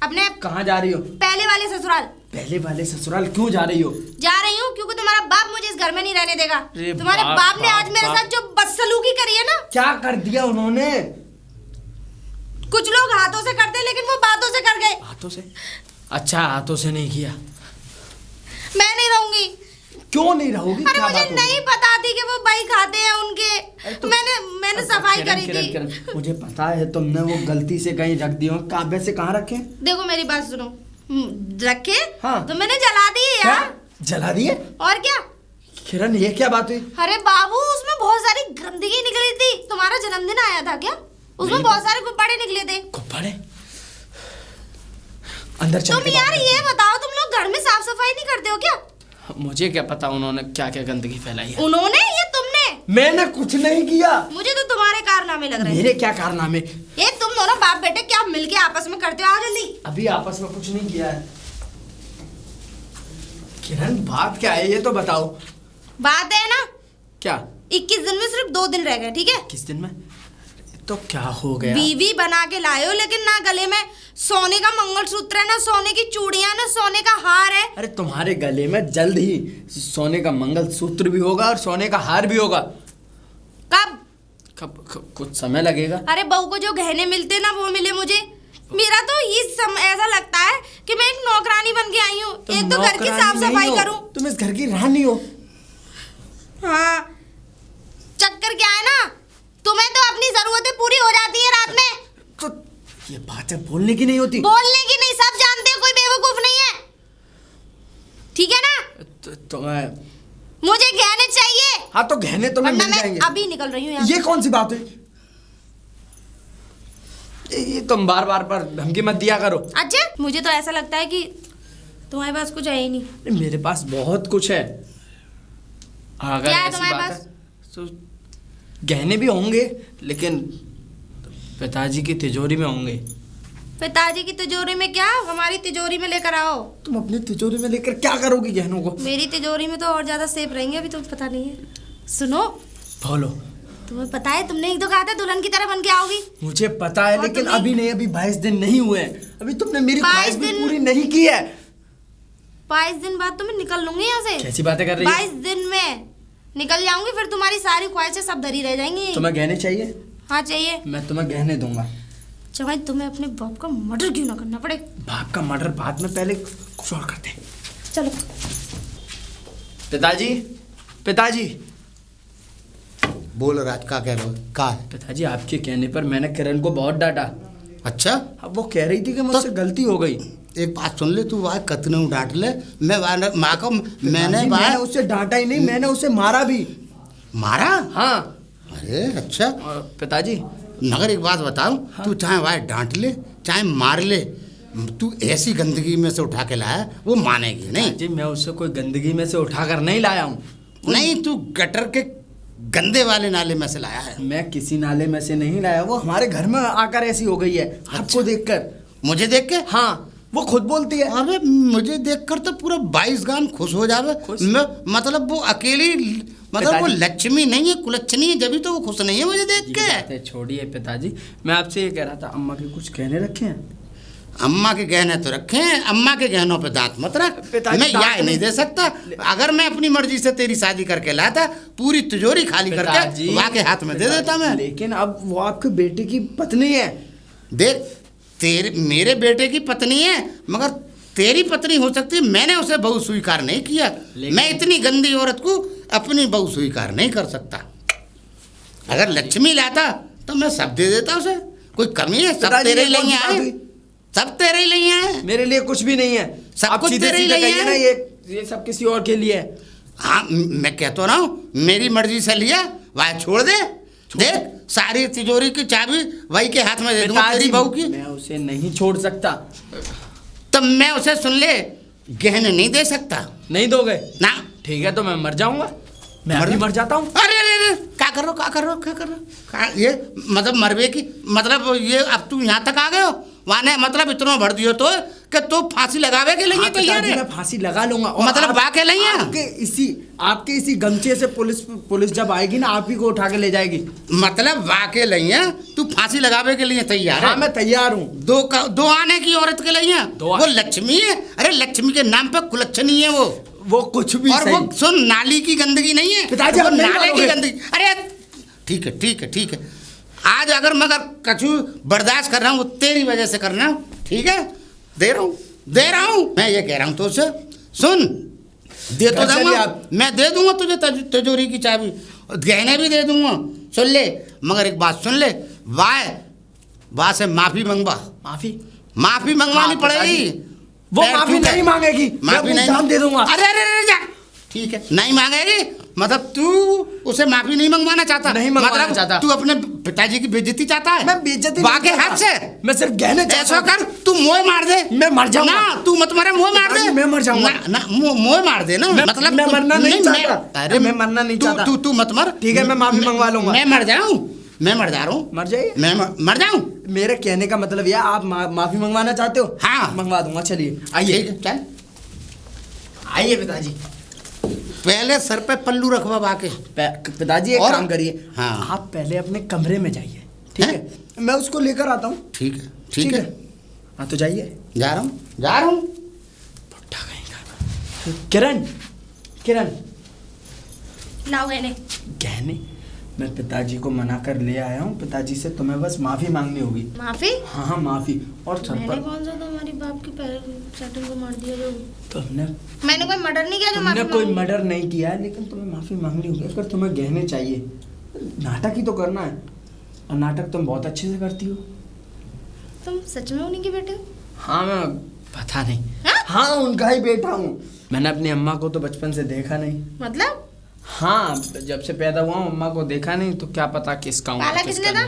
अपने कहाँ जा रही हो? पहले वाले ससुराल। पहले वाले ससुराल क्यों जा रही हो? जा रही हूँ क्योंकि तुम्हारा बाप मुझे इस घर में नहीं रहने देगा। अरे तुम्हारे बाप ने आज मेरे साथ जो बदसलूकी करी है ना। क्या कर दिया उन्होंने? कुछ लोग हाथों से करते लेकिन वो बातों से कर गए। हाथों से? अच्छा, हाथों से नहीं किया। मैं नहीं रहूंगी। क्यों नहीं रहोगी? अरे क्या मुझे बात होगी? नहीं पता थी कि वो भाई खाते हैं उनके। तो मैंने सफाई करी थी। मुझे पता है तुमने वो गलती से कहीं रख दिए हो। काव्य से कहाँ रखे? देखो मेरी बात सुनो। रखे हाँ। तो मैंने जला दिए यार। जला दिए? और क्या? किरण ये क्या बात हुई? अरे बाबू उसमें बहुत सारी गंदगी निकली थी। तुम्हारा जन्मदिन आया था क्या? उसमें बहुत सारे गुब्बारे निकले थे। गुब्बारे? अंदर चल तुम के यार बात ये बताओ, तुम लोग घर में साफ सफाई नहीं करते हो क्या? मुझे क्या पता उन्होंने क्या क्या गंदगी फैलाई है। उन्होंने या तुमने? मैंने कुछ नहीं किया। मुझे तो तुम्हारे कारनामे लग रहे हैं। मेरे क्या कारनामे? ये तुम दोनों बाप बेटे क्या मिलके आपस में करते हो? आओ जल्दी। अभी आपस में कुछ नहीं किया है। किरण बात क्या है ये तो बताओ। बात है ना, क्या? 21 दिन में सिर्फ 2 दिन रह गए, ठीक है? किस दिन में? तो क्या हो गया? बीवी बना के लाए हो, लेकिन ना गले में सोने का मंगलसूत्र है, ना सोने की चूड़ियां, ना सोने का हार है। अरे तुम्हारे गले में जल्द ही सोने का मंगलसूत्र भी होगा और सोने का हार भी होगा। कब? कुछ समय लगेगा। अरे बहू को जो गहने मिलते ना वो मिले मुझे। मेरा तो ऐसा लगता है कि मैं एक नौकरानी बन के आई हूँ। एक तो घर की साफ सफाई करूँ। तुम इस घर की रानी हो। हाँ, चक्कर क्या है ना, तुम्हें तो अपनी जरूरतें पूरी हो जाती है रात में। तो ये बातें बोलने की नहीं होती। बोलने की नहीं, सब जानते हैं, कोई बेवकूफ नहीं है, ठीक है ना? तो मैं मुझे गहने चाहिए। हाँ तो गहने तुम्हें वरना मिल मैं जाएंगे। अभी निकल रही हूँ यहाँ। ये कौन सी बात हुई? ये तुम बार बार पर धमकी मत दिया करो। अच्छा, मुझे तो ऐसा लगता है कि तुम्हारे पास कुछ है ही नहीं। मेरे पास बहुत कुछ है। अगर क्या है ऐसी तुम्हारे बात पास? है तो गहने भी होंगे, लेकिन पिताजी की तिजोरी में होंगे। पिताजी की तिजोरी में क्या? हमारी तिजोरी में लेकर आओ। तुम अपनी तिजोरी में लेकर क्या करोगी गहनों को? मेरी तिजोरी में तो और ज्यादा सेफ रहेंगे, अभी तो पता नहीं है। सुनो, बोलो। तुम्हें पता है, तुमने एक तो कहा था दुल्हन की तरह बन के आओगी। मुझे पता है, और लेकिन तुम्हें- अभी नहीं, अभी 22 दिन नहीं हुए हैं। अभी तुमने मेरी 22 ख्वाहिश भी दिन? पूरी नहीं की है। 22 दिन बाद तो मैं निकल लूंगी यहाँ से। कैसी बातें कर रही हो? 22 दिन में निकल जाऊंगी, फिर तुम्हारी सारी ख्वाहिशें सब धरी रह जाएंगी। तुम्हें गहने चाहिए? हाँ चाहिए। मैं तुम्हें गहने दूंगा। चाहे तुम्हें अपने बाप का मर्डर क्यों ना करना पड़े। बाप का मर्डर बाद में, पहले कुछ और करते हैं। चलो। पिताजी, पिताजी। बोल राज, का कह रहे हो? का है? पिताजी आपके कहने पर मैंने किरण को बहुत डांटा। अच्छा, अब वो कह रही थी कि मुझसे गलती हो गई। एक बात सुन ले, तू वह कतने डांट ले। मैं माँ को मैंने मैंने उससे डांटा ही नहीं, मैंने उसे मारा भी। मारा? हाँ। अरे अच्छा। और पिताजी, मगर एक बात बताऊं, हाँ? तू चाहे वह डांट ले चाहे मार ले, तू ऐसी गंदगी में से उठा के लाया, वो मानेगी नहीं। जी मैं उससे कोई गंदगी में से उठाकर नहीं लाया हूँ। नहीं, तू गटर के गंदे वाले नाले में से लाया है। मैं किसी नाले में से नहीं लाया, वो हमारे घर में आकर ऐसी हो गई है। आपको देखकर। मुझे देख के? हाँ, वो खुद बोलती है। अबे मुझे देखकर तो पूरा 22 गांव खुश हो जावे। खुश? मतलब वो अकेली, मतलब वो लक्ष्मी नहीं है, कुलच्छनी है, जब भी तो वो खुश नहीं है मुझे देख के। छोड़िए पिताजी, मैं आपसे ये कह रहा था, अम्मा के कुछ कहने रखे हैं? अम्मा के गहने तो रखे हैं, अम्मा के गहनों पे दांत मत रख। पिताजी, मैं दांत यह नहीं दे सकता। अगर मैं अपनी मर्जी से तेरी शादी करके लाता, पूरी तिजोरी खाली करके वाह के हाथ में दे देता मैं। लेकिन अब वो आपके बेटे की पत्नी है। देख, तेरे मेरे बेटे की पत्नी है, मगर तेरी पत्नी हो सकती है, मैंने उसे बहू स्वीकार नहीं किया। मैं इतनी गंदी औरत को अपनी बहू स्वीकार नहीं कर सकता। अगर लक्ष्मी लाता तो मैं सब दे देता उसे, कोई कमी है? सब पिताजी, तेरे ये लिए कौन सी बात आए, हुई? सब तेरे ही लिए आए। मेरे लिए कुछ भी नहीं है, सब आप कुछ सीधे तेरे ही सीधे लिए कहिए ना, है। ये सब किसी और के लिए है। हाँ, मैं कहता रहा हूँ, मेरी मर्जी से लिया, वह छोड़ दे। देख, सारी तिजोरी की चाबी वही के हाथ में दे दूंगा तेरी पिताजी, बहू की। मैं उसे नहीं छोड़ सकता। तब मैं उसे सुन ले, गहने नहीं दे सकता। नहीं दोगे? ना। ठीक है, तो मैं मर जाऊंगा, मैं अभी मर जाता हूँ। अरे अरे अरे, क्या कर रहे हो, क्या कर रहे हो, क्या कर रहे हो? ये मतलब मरबे की मतलब ये अब तू यहाँ तक आ गए हो? वाने मतलब इतना भर दियो तो कि तू फांसी लगावे के लिए हाँ, तैयार पिताजी, है? मैं फांसी लगा लूंगा। और मतलब वाके नहीं है? आपके इसी गमछे से पुलिस जब आएगी ना, आप ही को उठा के ले जाएगी। मतलब वाके नहीं है, तू फांसी लगावे के लिए तैयार हाँ, है? मैं तैयार हूँ। दो आने की औरत के लिए वो लक्ष्मी है। अरे लक्ष्मी के नाम पे कुलच्छनी है वो कुछ भी और सही। वो सुन, नाली की गंदगी नहीं है पिताजी, वो आप नहीं नाले की मानोगे। गंदगी। अरे ठीक है, ठीक है, ठीक है। आज अगर मैं कछु बर्दाश्त कर रहा हूँ, वो तेरी वजह से कर रहा हूँ। ठीक है, दे रहा हूँ। मैं ये कह रहा हूँ तो उसे सुन, दे तो दूंगा, मैं दे दूंगा तुझे तिजोरी की चाबी, गहने भी दे दूंगा। सुन ले, मगर एक बात सुन ले, वाह से माफी मंगवा। माफी मंगवानी पड़ेगी। वो माफी नहीं मांगेगी, माफी नहीं जान दे दूंगा। अरे अरे अरे जा, ठीक है, नहीं मांगेगी। मतलब तू उसे माफी नहीं मंगवाना चाहता? नहीं मंगवाना मतलब चाहता। तू अपने पिताजी की बेइज्जती चाहता है? मैं बेइज्जती वाके हाथ से, मैं सिर्फ गहने ऐसा कर, तू मोह मार दे। मैं मर जाऊंगा। ना, तू मत मारे, मोह मार दे। मैं मर जाऊंगा। ना, मोह मार दे ना। मतलब मैं मरना नहीं चाहता। अरे मैं मरना नहीं चाहता। तू मत मर। ठीक है, मैं माफी मंगवा लूंगा। मैं मर जाऊं, मैं मर जा रहा हूँ। मर जाइए। मैं मर जाऊं। मेरे कहने का मतलब यह, आप माफी मंगवाना चाहते हो? हाँ, मंगवा दूंगा। चलिए आइए, चल आइए पिताजी। पहले सर पे पल्लू रखवा बाके। पिताजी एक काम करिए, हाँ, आप पहले अपने कमरे में जाइए, ठीक है? मैं उसको लेकर आता हूँ। ठीक है, ठीक है। हाँ, तो जाइए। जा रहा हूँ। भुट्टा कहीं का। किरण, लाओ गहने। गहने मैं पिताजी को मना कर ले आया हूँ। पिताजी से तुम्हें बस माफी मांगनी होगी। माफी? हाँ, माफी। और सर मैंने पर कौन सा तुम्हारी बाप की पैर सेटिंग को मार दिया जो? मैंने कोई मर्डर नहीं किया जो तुमने माफी कोई मांगू? मर्डर नहीं किया है, लेकिन तुम्हें माफी मांगनी होगी। अगर तुम्हें गहने चाहिए, नाटक ही तो करना है, और नाटक तुम बहुत अच्छे से करती हो। तुम सच में उन्हीं के बेटे हो? हाँ, मैं पता नहीं। हाँ? हाँ, उनका ही बेटा हूँ। मैंने अपनी अम्मा को तो बचपन से देखा नहीं। मतलब? हाँ, जब से पैदा हुआ हूँ अम्मा को देखा नहीं, तो क्या पता किसका हूँ। पाला किसने था?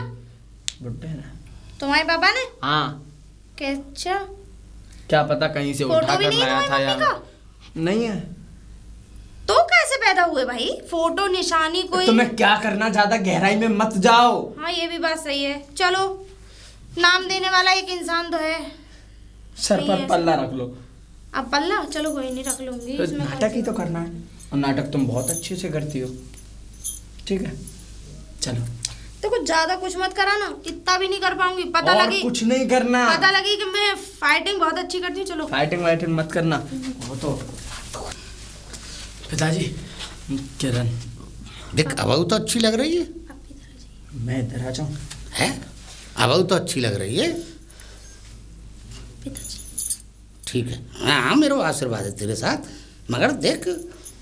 बुड्ढे ने। तुम्हारे पापा ने? हाँ, अच्छा, क्या पता कहीं से फोटो उठा भी कर नहीं है लाया था तुम्हारी या मम्मी का? नहीं है। तो कैसे पैदा हुए भाई? फोटो निशानी कोई? तुम्हें क्या करना, ज्यादा गहराई में मत जाओ। हाँ, ये भी बात सही है। चलो, नाम देने वाला एक इंसान तो है। सर नहीं पर है पल्ला रख लो। अब पल्ला? चलो कोई नहीं, रख लूंगी। तो इसमें कौन नाटक सी ही तो बात? करना है, और नाटक तुम बहुत अच्छे से करती हो। ठीक है, चलो। तो कुछ ज्यादा कुछ मत कराना, इतना भी नहीं कर पाऊंगी। पता और लगी, कुछ नहीं करना। पता लगी कि मैं फाइटिंग बहुत अच्छी करती हूँ। चलो, फाइटिंग मत करना। वो तो पिताजी, किरण, देख अब तो अच्छी लग रही है। आपकी तरह जी। मैं इधर आ जाऊं? है, अब तो अच्छी लग रही है। पिताजी, ठीक है, हाँ, मेरा आशीर्वाद है तेरे साथ। मगर देख,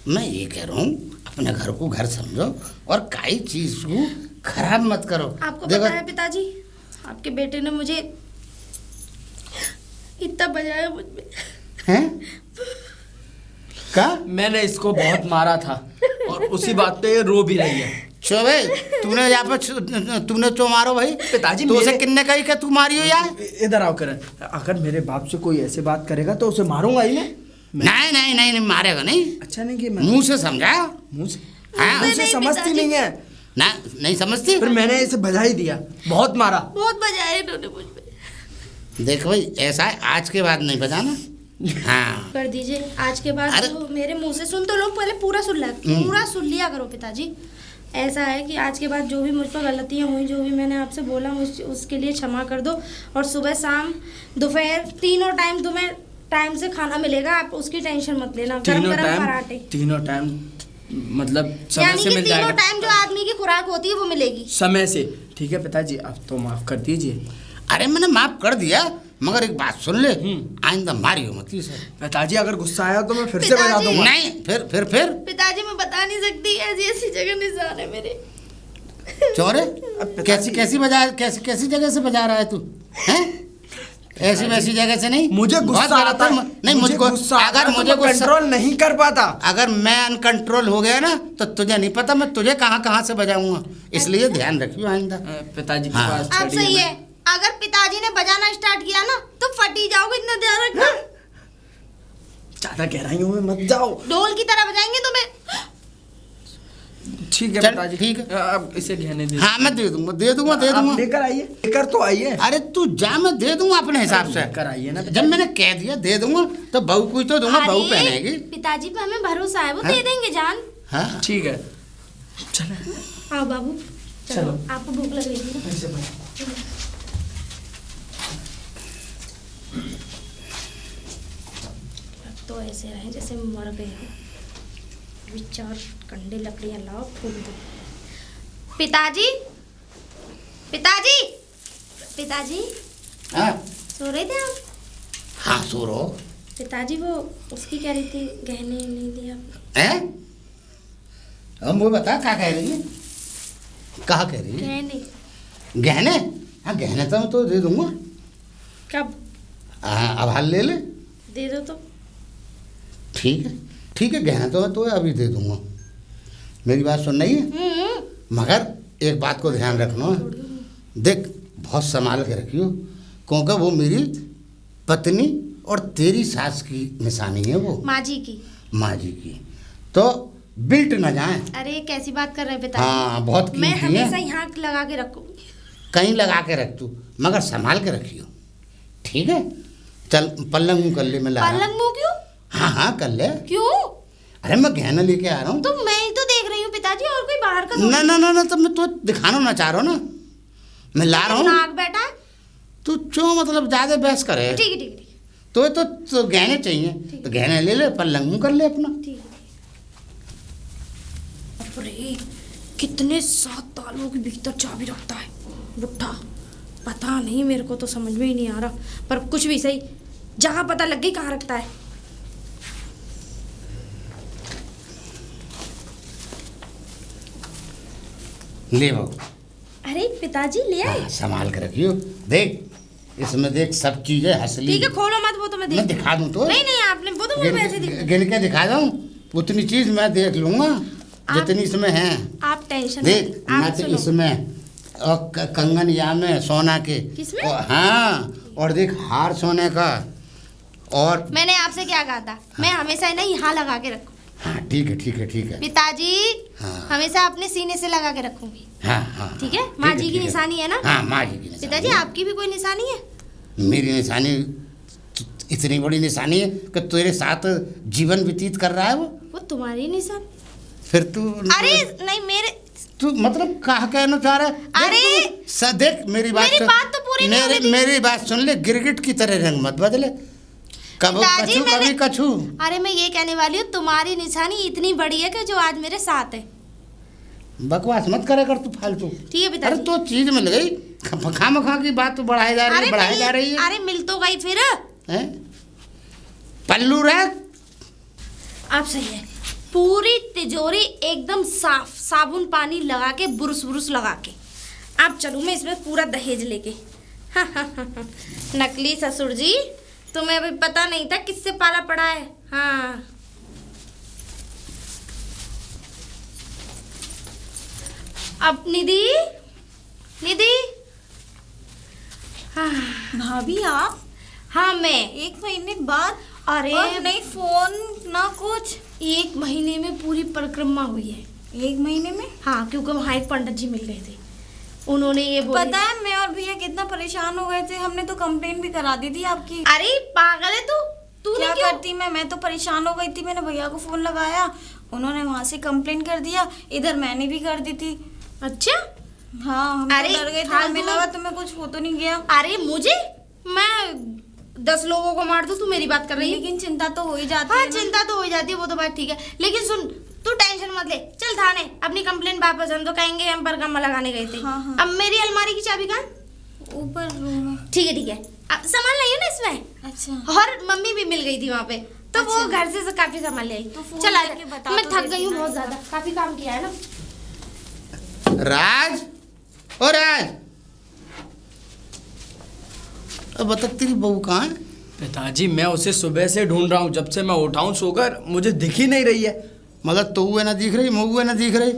मैं ये कह रहा हूँ, अपने घर को घर समझो और काई चीज को खराब मत करो। आपको पता है पिताजी, आपके बेटे ने मुझे इतना बजाया मुझ पे। हैं? का? मैंने इसको बहुत मारा था, और उसी बात पे ये रो भी रही है। चो भाई, तूने यहाँ पे तूने चो मारो भाई। पिताजी, तो उसे मेरे- किन्ने कही कि तू मारियो यार? इधर आओ किरण, अगर मेरे बाप से कोई ऐसे बात करेगा तो उसे मारूंगा ही मैं। नहीं नहीं नहीं नहीं, मारेगा नहीं। अच्छा नहीं कि मैं मुंह से समझा? मुंह से? हाँ, मुंह से नहीं, समझती पिताजी। नहीं है। ना, नहीं समझती। फिर मैंने इसे बजा ही दिया, बहुत मारा। बहुत बजाया इन्होंने मुझ पे। देख भाई, ऐसा है, आज के बाद नहीं बजाना। हाँ, कर दीजिए आज के बाद। अरे- तो मेरे मुंह से सुन तो लो, पहले पूरा सुन लिया करो पिताजी। ऐसा है कि आज के बाद जो भी मुझ पर गलतियाँ हुई, जो भी मैंने आपसे बोला, उसके लिए क्षमा कर दो। और सुबह शाम दोपहर तीनों टाइम तुम्हें टाइम से खाना मिलेगा। आप उसकी टेंशन मत लेना। गरम गरम पराठे तीनों टाइम मतलब समय यानी से कि मिल तीनों जाएगा। टाइम जो आदमी की खुराक होती है वो मिलेगी समय से। ठीक है पिताजी, अब तो माफ कर दीजिए। अरे मैंने माफ कर दिया, मगर एक बात सुन ले, आइंदा मारियो मत इसे। पिताजी अगर गुस्सा आया तो मैं फिर से बजा दूंगा। नहीं, फिर पिताजी मैं बता नहीं सकती, ऐसी ऐसी जगह निशान है मेरे। चोरे कैसी जगह से बजा रहा है तू? हैं? ऐसी वैसी जगह से नहीं। मुझे गुस्सा आता है। नहीं, मुझको अगर मुझे कंट्रोल नहीं कर पाता, अगर मैं अनकंट्रोल हो गया ना तो तुझे नहीं पता मैं तुझे कहाँ से बजाऊंगा, इसलिए ध्यान रखियो आइंदा। पिताजी के हाँ। पास अब छड़ी सही ना। है, अगर पिताजी ने बजाना स्टार्ट किया ना तो फटी जाओगे, इतना ध्यान रखना। ज्यादा गहराइयों में मत जाओ। ढोल की तरह बजाएंगे तुम्हें। ठीक है चल, पिताजी, ठीक है। अब इसे गहने दे। हाँ मैं दे दूंगा। आप लेकर आइए, लेकर तो आइए। अरे तू जा, मैं दे दूंगा अपने हिसाब से। लेकर आइए ना। जब मैंने कह दिया दे दूंगा तो बहू को तो दूंगा, बहू अरे, पहनेगी। पिताजी पे हमें भरोसा है, वो हाँ? दे देंगे जान। हाँ ठीक है, चलो। हाँ बाबू चलो, आपको भूख लग रही थी ना? ऐसे बजा। अब तो ऐसे रहे जैसे मर गए हो। विचार कंडे लकड़ियां लाओ, फूल दो। पिताजी पिताजी पिताजी हाँ सो रहे थे आप? हाँ सो रहो। पिताजी वो उसकी कह रही थी गहने नहीं दिया। हैं? हम वो बता क्या कह रही है, कहा कह रही है? गहने गहने? हाँ गहने तो मैं तो दे दूंगा। कब? हाँ अब हाल ले ले। दे दो तो। ठीक है गहने तो मैं तो अभी दे दूंगा। मेरी बात सुन रही है? मगर एक बात को ध्यान रखना, देख बहुत संभाल के रखियो, क्योंकि वो मेरी पत्नी और तेरी सास की निशानी है, वो माँ जी की। तो बिल्ट न जाए। अरे कैसी बात कर रहे हैं पिताजी? हाँ बहुत मैं कीमती है। हमेशा यहाँ लगा के रखूंगी। कहीं लगा के रख तू, मगर संभाल के रखियो, ठीक है? चल पलंग मुँह कर ले, मैं ला रहा हूँ। पलंग मुँह क्यों? हाँ कर ले। क्यों? अरे मैं गहना लेके आ रहा हूँ। तो मैं ही तो देख रही हूँ पिताजी, और कोई बाहर का ना तो मैं तो दिखाना ना चाह रहा हूँ ना, मैं ला रहा हूँ। नाक बैठा है। तू क्यों मतलब ज्यादा बहस करे? ठीक है तो गहने चाहिए तो गहने ले ले, पलंग मुँह कर ले अपना। ठीक है। अरे कितने 7 तालों के भीतर चाबी रखता है बुढ़ा, पता नहीं, मेरे को तो समझ में ही नहीं आ रहा, पर कुछ भी सही, जगह पता लग गई कहाँ रखता है। ले बहू। अरे पिताजी ले आए। हाँ, संभाल के रखियो। देख इसमें देख सब चीजें असली। ठीक है, खोलो मत, वो तो मैं मैं दिखा दूं तो? नहीं आपने वो तो मुझे पैसे दिए। गिन के दिखा दूं, उतनी चीज मैं देख लूंगा जितनी इसमें है। आप टेंशन देख मैं तो इसमें और कंगन या में सोना के। किसमें? हाँ, और देख हार सोने का। और मैंने आपसे क्या कहा था? मैं हमेशा इन्हें यहाँ लगा के रखूँ। हाँ ठीक है पिताजी हाँ। हमेशा अपने सीने से लगा के रखूंगी। हाँ ठीक है? माँ जी की निशानी है ना? हाँ माँ जी की निशानी। पिताजी आपकी भी कोई निशानी है? मेरी निशानी इतनी बड़ी निशानी है कि तेरे साथ जीवन व्यतीत कर रहा है वो तुम्हारी निशान। फिर तू अरे नहीं, मेरे तू मतलब कहा कहना चाह रहा है? अरे देख मेरी बात तो पूरी नहीं होने दी। मेरी बात सुन ले, गिरगिट की तरह रंग मत बदले, कभी कछू कभी कछू। अरे मैं ये कहने वाली हूँ, तुम्हारी निशानी इतनी बड़ी है कि जो आज मेरे साथ है। बकवास मत करे कर तू फालतू। ठीक है पिताजी। अरे तो चीज मिल गई, खामखा की बात तो बढ़ाई जा रही है। अरे मिल तो गई फिर। हैं? पल्लू रह। आप सही है, पूरी तिजोरी एकदम साफ, साबुन पानी लगा के, बुरुस लगा के। आप चलूँ मैं इसमें पूरा दहेज लेके। नकली ससुर जी, तुम्हें अभी पता नहीं था किससे पाला पड़ा है। हाँ अब निधि हाँ भाभी आप? हाँ मैं 1 महीने बाद? अरे और नहीं फोन ना कुछ। 1 महीने में पूरी परिक्रमा हुई है। 1 महीने में? हाँ, क्योंकि वहाँ एक पंडित जी मिल गए थे, उन्होंने ये बोला। पता है मैं और भैया कितना परेशान हो गए थे, हमने तो कंप्लेन भी करा दी थी आपकी। अरे पागल है तू क्या करती मैं तो परेशान हो गई थी। मैंने भैया को फोन लगाया, उन्होंने वहाँ से कंप्लेन कर दिया, इधर मैंने भी कर दी थी। अच्छा हाँ हम अरे, डर गए थे, हमें लगा तुम्हें कुछ हो तो नहीं गया। अरे मुझे, मैं 10 लोगों को मार दूं, तू मेरी बात कर रही है? लेकिन चिंता तो हो ही जाती हाँ है। चिंता तो हो जाती है, वो तो बात ठीक है, लेकिन सुन तू टेंशन मत ले, चल थाने अपनी कंप्लेन वापस, हम तो कहेंगे हम पर गम्मा लगाने गए थे। हाँ। अब मेरी अलमारी की चाबी कहाँ? ऊपर रूम है। ठीक है आप सामान लाइए ना इसमें। अच्छा और मम्मी भी मिल गई थी वहाँ पे, तो वो अच्छा। घर से काफी सामान ले आई। तो फोन चल करके बता मैं तो थक देती गई हूँ ना। बहुत ज्यादा, काफी काम किया है ना। राज, ओ राज, अब बता तेरी बहू कहाँ है? पिताजी मैं उसे सुबह से ढूंढ रहा हूँ, जब से मैं उठाऊं सोकर मुझे दिख ही नहीं रही है। मतलब तो हुए ना दिख रही, मुँह ना दिख रही,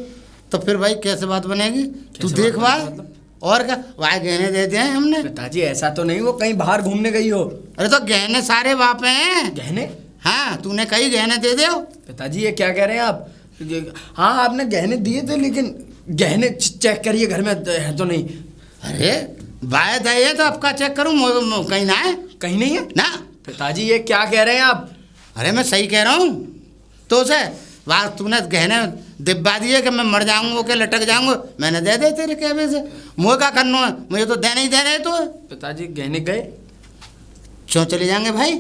तो फिर भाई कैसे बात बनेगी? तू कैसे देख बात भाई, बनेगी मतलब? और क्या वहाँ गहने दे दिए हैं हमने। पिताजी ऐसा तो नहीं वो कहीं बाहर घूमने गई हो? अरे तो गहने सारे वहाँ पे हैं। गहने? हाँ तूने कई गहने दे दे। पिताजी ये क्या कह रहे हैं आप? हाँ आपने गहने दिए थे, लेकिन गहने चेक करिए घर में है तो नहीं। अरे बाय है तो आपका चेक करूँ, कहीं ना है? कहीं नहीं है ना। पिताजी ये क्या कह रहे हैं आप? अरे मैं सही कह रहा हूँ तो उसे वहाँ तूने गहने दिब्बा दिए कि मैं मर जाऊंगा के लटक जाऊंगा, मैंने दे दे तेरे कहवे से। मुँह का करना है, मुझे तो देने ही दे रहे तो। पिताजी गहने गए? क्यों चले जाएंगे भाई,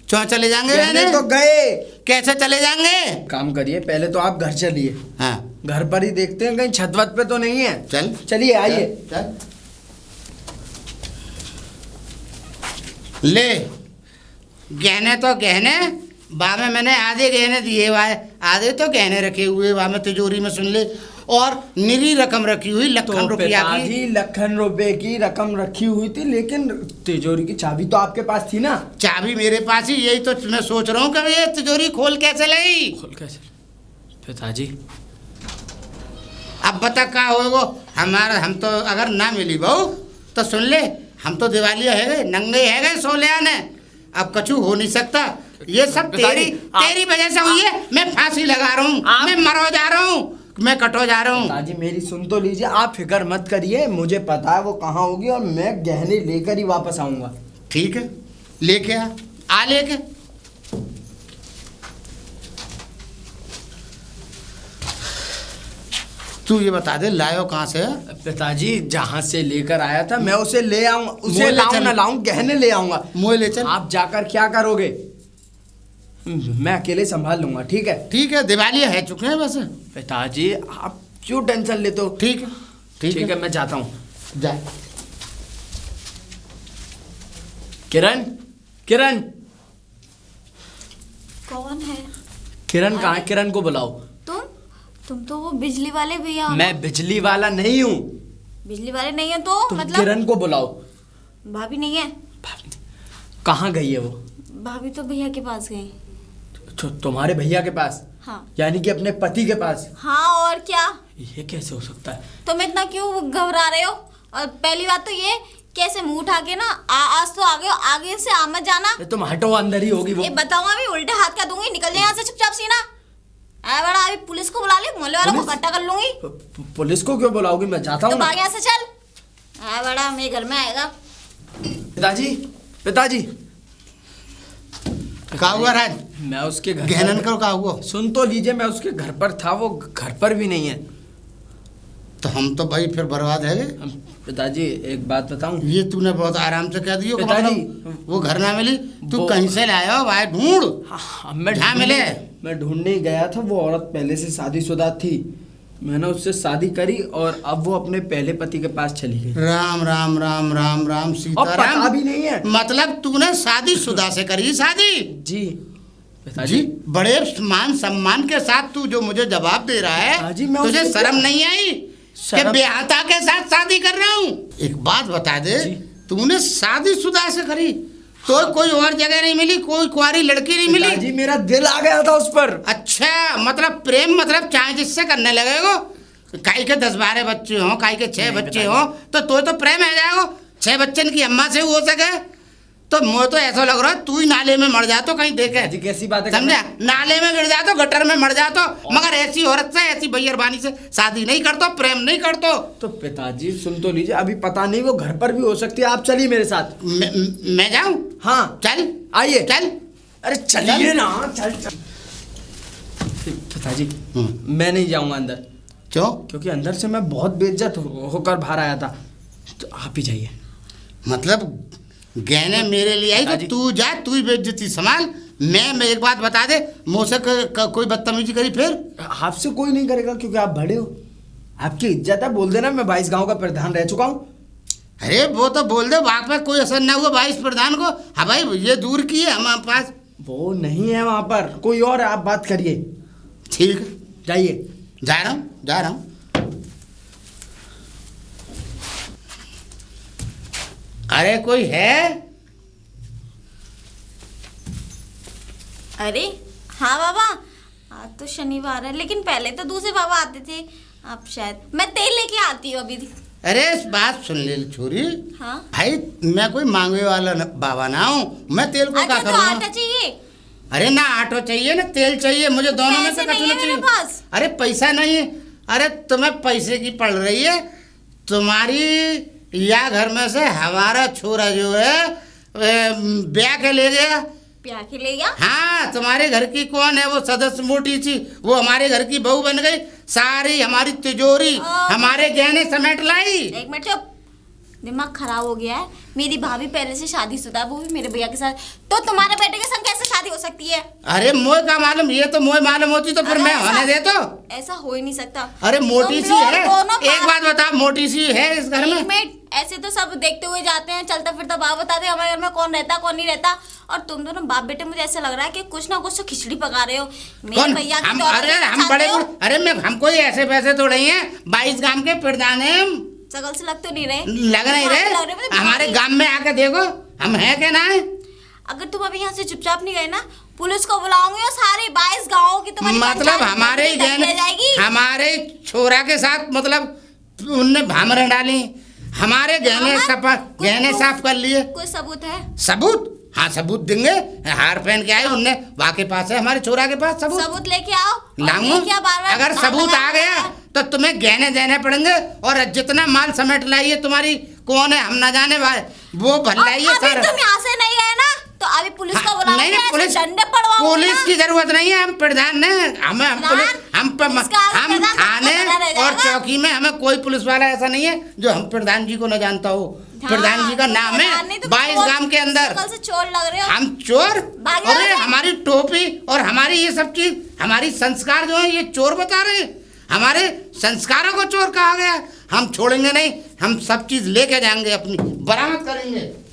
क्यों चले जाएंगे? गहने तो गए। कैसे चले जाएंगे? काम करिए पहले तो आप घर चलिए, हाँ घर पर ही देखते हैं कहीं छत वत पे तो नहीं है। चल चलिए आइए। चल ले गहने तो गहने बा में मैंने आधे गहने दिए हुआ है, आधे तो गहने रखे हुए बा में तिजोरी में, सुन ले। और निरी रकम रखी हुई तो ₹1,00,000 की। पिताजी ₹1,00,000 की रकम रखी हुई थी, लेकिन तिजोरी की चाबी तो आपके पास थी ना? चाबी मेरे पास ही, यही तो मैं सोच रहा हूँ कि ये तिजोरी खोल कैसे ली। खोल कैसे? पिताजी अब बता क्या होगा हमारा, हम तो अगर ना मिली बहू तो सुन ले, हम तो दिवाली है गए, नंगे है गए सोले ने, अब कछु हो नहीं सकता। ये सब तेरी वजह से हुई है। मैं फांसी लगा रहा हूँ, मैं मरो जा रहा हूँ, मैं कटो जा रहा हूँ। पिताजी मेरी सुन तो लीजिए, आप फिक्र मत करिए, मुझे पता है वो कहाँ होगी और मैं गहने लेकर ही वापस आऊंगा। ठीक है लेके आ लेके। तू ये बता दे लायो कहाँ से है? पिताजी जहाँ से लेकर आया था मैं उसे ले आऊंगा, उसे मोह ले लाऊं चल। ना लाऊं गहने ले आऊंगा। मोह ले चल। आप जाकर क्या करोगे? मैं अकेले संभाल लूंगा, ठीक है? ठीक है दिवाली है चुके हैं बस। पिताजी आप क्यों टेंशन लेते हो? ठीक है ठीक है मैं जाता हूँ। जा। किरण, किरण, कौन है? किरण कहाँ है? किरण को बुलाओ। तुम तो वो बिजली वाले भैया हो ना? मैं बिजली वाला नहीं हूँ। बिजली वाले नहीं है तो तुम मतलब किरण को बुलाओ। भाभी नहीं है? कहाँ गई है वो? भाभी तो भैया के पास गई। तुम्हारे भैया के पास? हाँ यानी कि अपने पति के पास? हाँ और क्या? ये कैसे हो सकता है? तुम इतना क्यों घबरा रहे हो? और पहली बात तो ये कैसे मुंह उठा के ना आज तो आगे हो, आगे से आ मत जाना। तुम हटो, अंदर ही होगी वो। ये बताऊंगा अभी उल्टे हाथ क्या दूंगी, निकल जाए यहाँ से चुपचाप सीना। बड़ा अभी पुलिस को बुला ले, मोहल्ले वालों को इकट्ठा कर लूंगी। पुलिस को क्यों बुलाओगी? मैं जाता हूँ तो भाग यहाँ से चल। बड़ा मेरे घर में आएगा। पिताजी, पिताजी का हुआ राज? मैं उसके घर गहनन करो का हुआ? सुन तो लीजिए, मैं उसके घर पर था, वो घर पर भी नहीं है। तो हम तो भाई फिर बर्बाद है। पिताजी एक बात बताऊं? ये तूने बहुत आराम से कह दियो पिताजी, मतलब वो घर ना मिली, तू कहीं से लाया हो भाई? ढूंढ जहाँ मिले। मैं ढूंढने गया था, वो औरत पहले से शादीशुदा थी, मैंने उससे शादी करी और अब वो अपने पहले पति के पास चली गई। राम राम राम राम राम सीताराम। पता भी नहीं है। मतलब तूने शादीशुदा से करी शादी? जी पिताजी। जी बड़े मान सम्मान के साथ तू जो मुझे जवाब दे रहा है, पिताजी, मैं तुझे उसको शर्म नहीं आई कि बेहता के साथ शादी कर रहा हूँ? एक बात बता दे, तूने शादीशुदा से करी तो कोई और जगह नहीं मिली, कोई कुंवारी लड़की नहीं मिली? पिताजी मेरा दिल आ गया था उस पर। अच्छा मतलब प्रेम मतलब चाहे जिससे करने लगेगो, काई के 10-12 बच्चे हों, काई के 6 बच्चे हों, तो प्रेम है जाएगो। 6 बच्चन की अम्मा से हो सके तो मुझे तो ऐसा लग रहा है तू ही नाले में मर जा तो कहीं देखे। जी कैसी बात है? समझा? नाले में गिर जा तो, गटर में मर जा तो, मगर ऐसी औरत से, ऐसी बेईमानी से शादी नहीं करतो, प्रेम नहीं करतो। तो पिताजी सुन तो लीजिए, अभी पता नहीं वो घर पर भी हो सकती है, आप चलिए मेरे साथ। मैं जाऊं? हाँ चल आइए। चल। अरे चलिए ना, चल। पिताजी मैं नहीं जाऊंगा अंदर। क्यों? क्योंकि अंदर से मैं बहुत बेइज्जत होकर बाहर आया था, तो आप ही जाइए। मतलब गहने मेरे लिए आई तो तू जा, तू ही बेइज्जती संभाल। मैं एक बात बता दे, मुझसे कोई बदतमीजी करी फिर? आपसे कोई नहीं करेगा क्योंकि आप बड़े हो, आपकी इज्जत है। बोल देना मैं 22 गांव का प्रधान रह चुका हूँ। अरे वो तो बोल दे वहाँ पे कोई असर ना हुआ वाइस प्रधान को। हाँ भाई ये दूर की है हमारे पास। वो नहीं है वहाँ पर, कोई और है, आप बात करिए। ठीक है जाइए। जा रहा हूँ जा रहा हूँ। अरे कोई है? अरे हाँ बाबा, आज तो शनिवार है, लेकिन पहले तो दूसरे बाबा आते थे। अब शायद मैं तेल लेके आती हूँ अभी। अरे इस बात सुन ले छोरी। हाँ भाई मैं कोई मांगने वाला बाबा ना हूँ, मैं तेल को क्या अच्छा, तो करूँगा? आटा चाहिए? अरे ना ऑटो चाहिए ना तेल चाहिए, मुझे दोनों में से पैसे नहीं कटना है मेरे चाहिए। पास। अरे पैसा नहीं है। अरे तुम्हें पैसे की पड़ रही है तुम्हारी, या घर में से हमारा छोरा जो है ब्याह के ले गया। प्यार के ले गया? हाँ तुम्हारे घर की कौन है वो सदस्य मोटी सी, वो हमारे घर की बहू बन गई। सारी हमारी तिजोरी हमारे गहने समेट लाई। एक मिनट चुप, दिमाग खराब हो गया है। मेरी भाभी पहले से शादीशुदा है, वो भी मेरे भैया के साथ, तो तुम्हारे बेटे के संग कैसे शादी हो सकती है? अरे मोह का मालूम, ये तो मोह मालूम होती तो फिर अरे मैं ऐसा- होने दे तो। ऐसा हो ही नहीं सकता। अरे मोटी तुम सी लोग है, दोनों एक बात बता, मोटी सी है इस घर में। एक मिनट, ऐसे तो सब देखते हुए जाते हैं, चलता फिरता बाप बताते हैं हमारे घर में कौन रहता कौन नहीं रहता। और तुम दोनों बाप बेटे, मुझे ऐसा लग रहा है कि कुछ ना कुछ तो खिचड़ी पका रहे हो मेरे कौन? भैया की हम दौलत अरे लेना हम चाहते बड़े हो। अरे मैं हम कोई ऐसे पैसे तो नहीं है, 22 गांव के प्रधान है हम। शकल से लग तो नहीं रहे। लग नहीं रहे। लग रहे मतलब हमारे भाभी। गांव में आके देखो हम है क्या ना है। अगर तुम अभी यहाँ से चुपचाप नहीं गए ना, पुलिस को बुलाऊंगी और सारे 22 गाँव की तुम्हारी मतलब पंचायत हमारे ही ढक ले गहने, जाएगी। हमारे छोरा के साथ मतलब उनने भामरे डाली, हमारे गहने भामर? सफा कोई गहने proof? साफ कर लिए। कोई सबूत है? सबूत? हाँ सबूत देंगे। हार पहन के आए उनने, वहाँ के पास है हमारे छोरा के पास सबूत। सबूत लेके आओ। और लाऊंगा। ये क्या बार-बार अगर बात सबूत लगा आ गया रहे हो? तो तुम्हें गहने देने पड़ेंगे, और जितना माल समेट लाइए तुम्हारी कौन है हम ना जाने भाई, वो भर लाइए और अभी सारा। तुम यहाँ से नहीं गए ना, तो अभी पुलिस को हाँ, बुलाऊंगी, नहीं ऐसे पुलिस, डंडे पड़वाऊंगी पुलिस ना। की जरूरत नहीं है, हम प्रधान ने हमें हम पुलिस हम इसका आगे हम प्रधान थाने सबको पता रह और जाएगा। चौकी में हमें कोई पुलिस वाला ऐसा नहीं है जो हम प्रधान जी को न जानता हो। प्रधान जी का तो नाम प्रधान नहीं है तो 22 चोर, गांव के अंदर। शकल से चोर लग रहे हो। हम चोर? भागे अरे वाले। हमारी टोपी और हमारी ये सब चीज, हमारी संस्कार जो है ये चोर बता रहे हैं। हमारे संस्कारों को चोर कहा गया। हम छोड़ेंगे नहीं, हम सब चीज लेके जाएंगे, अपनी बरामद करेंगे।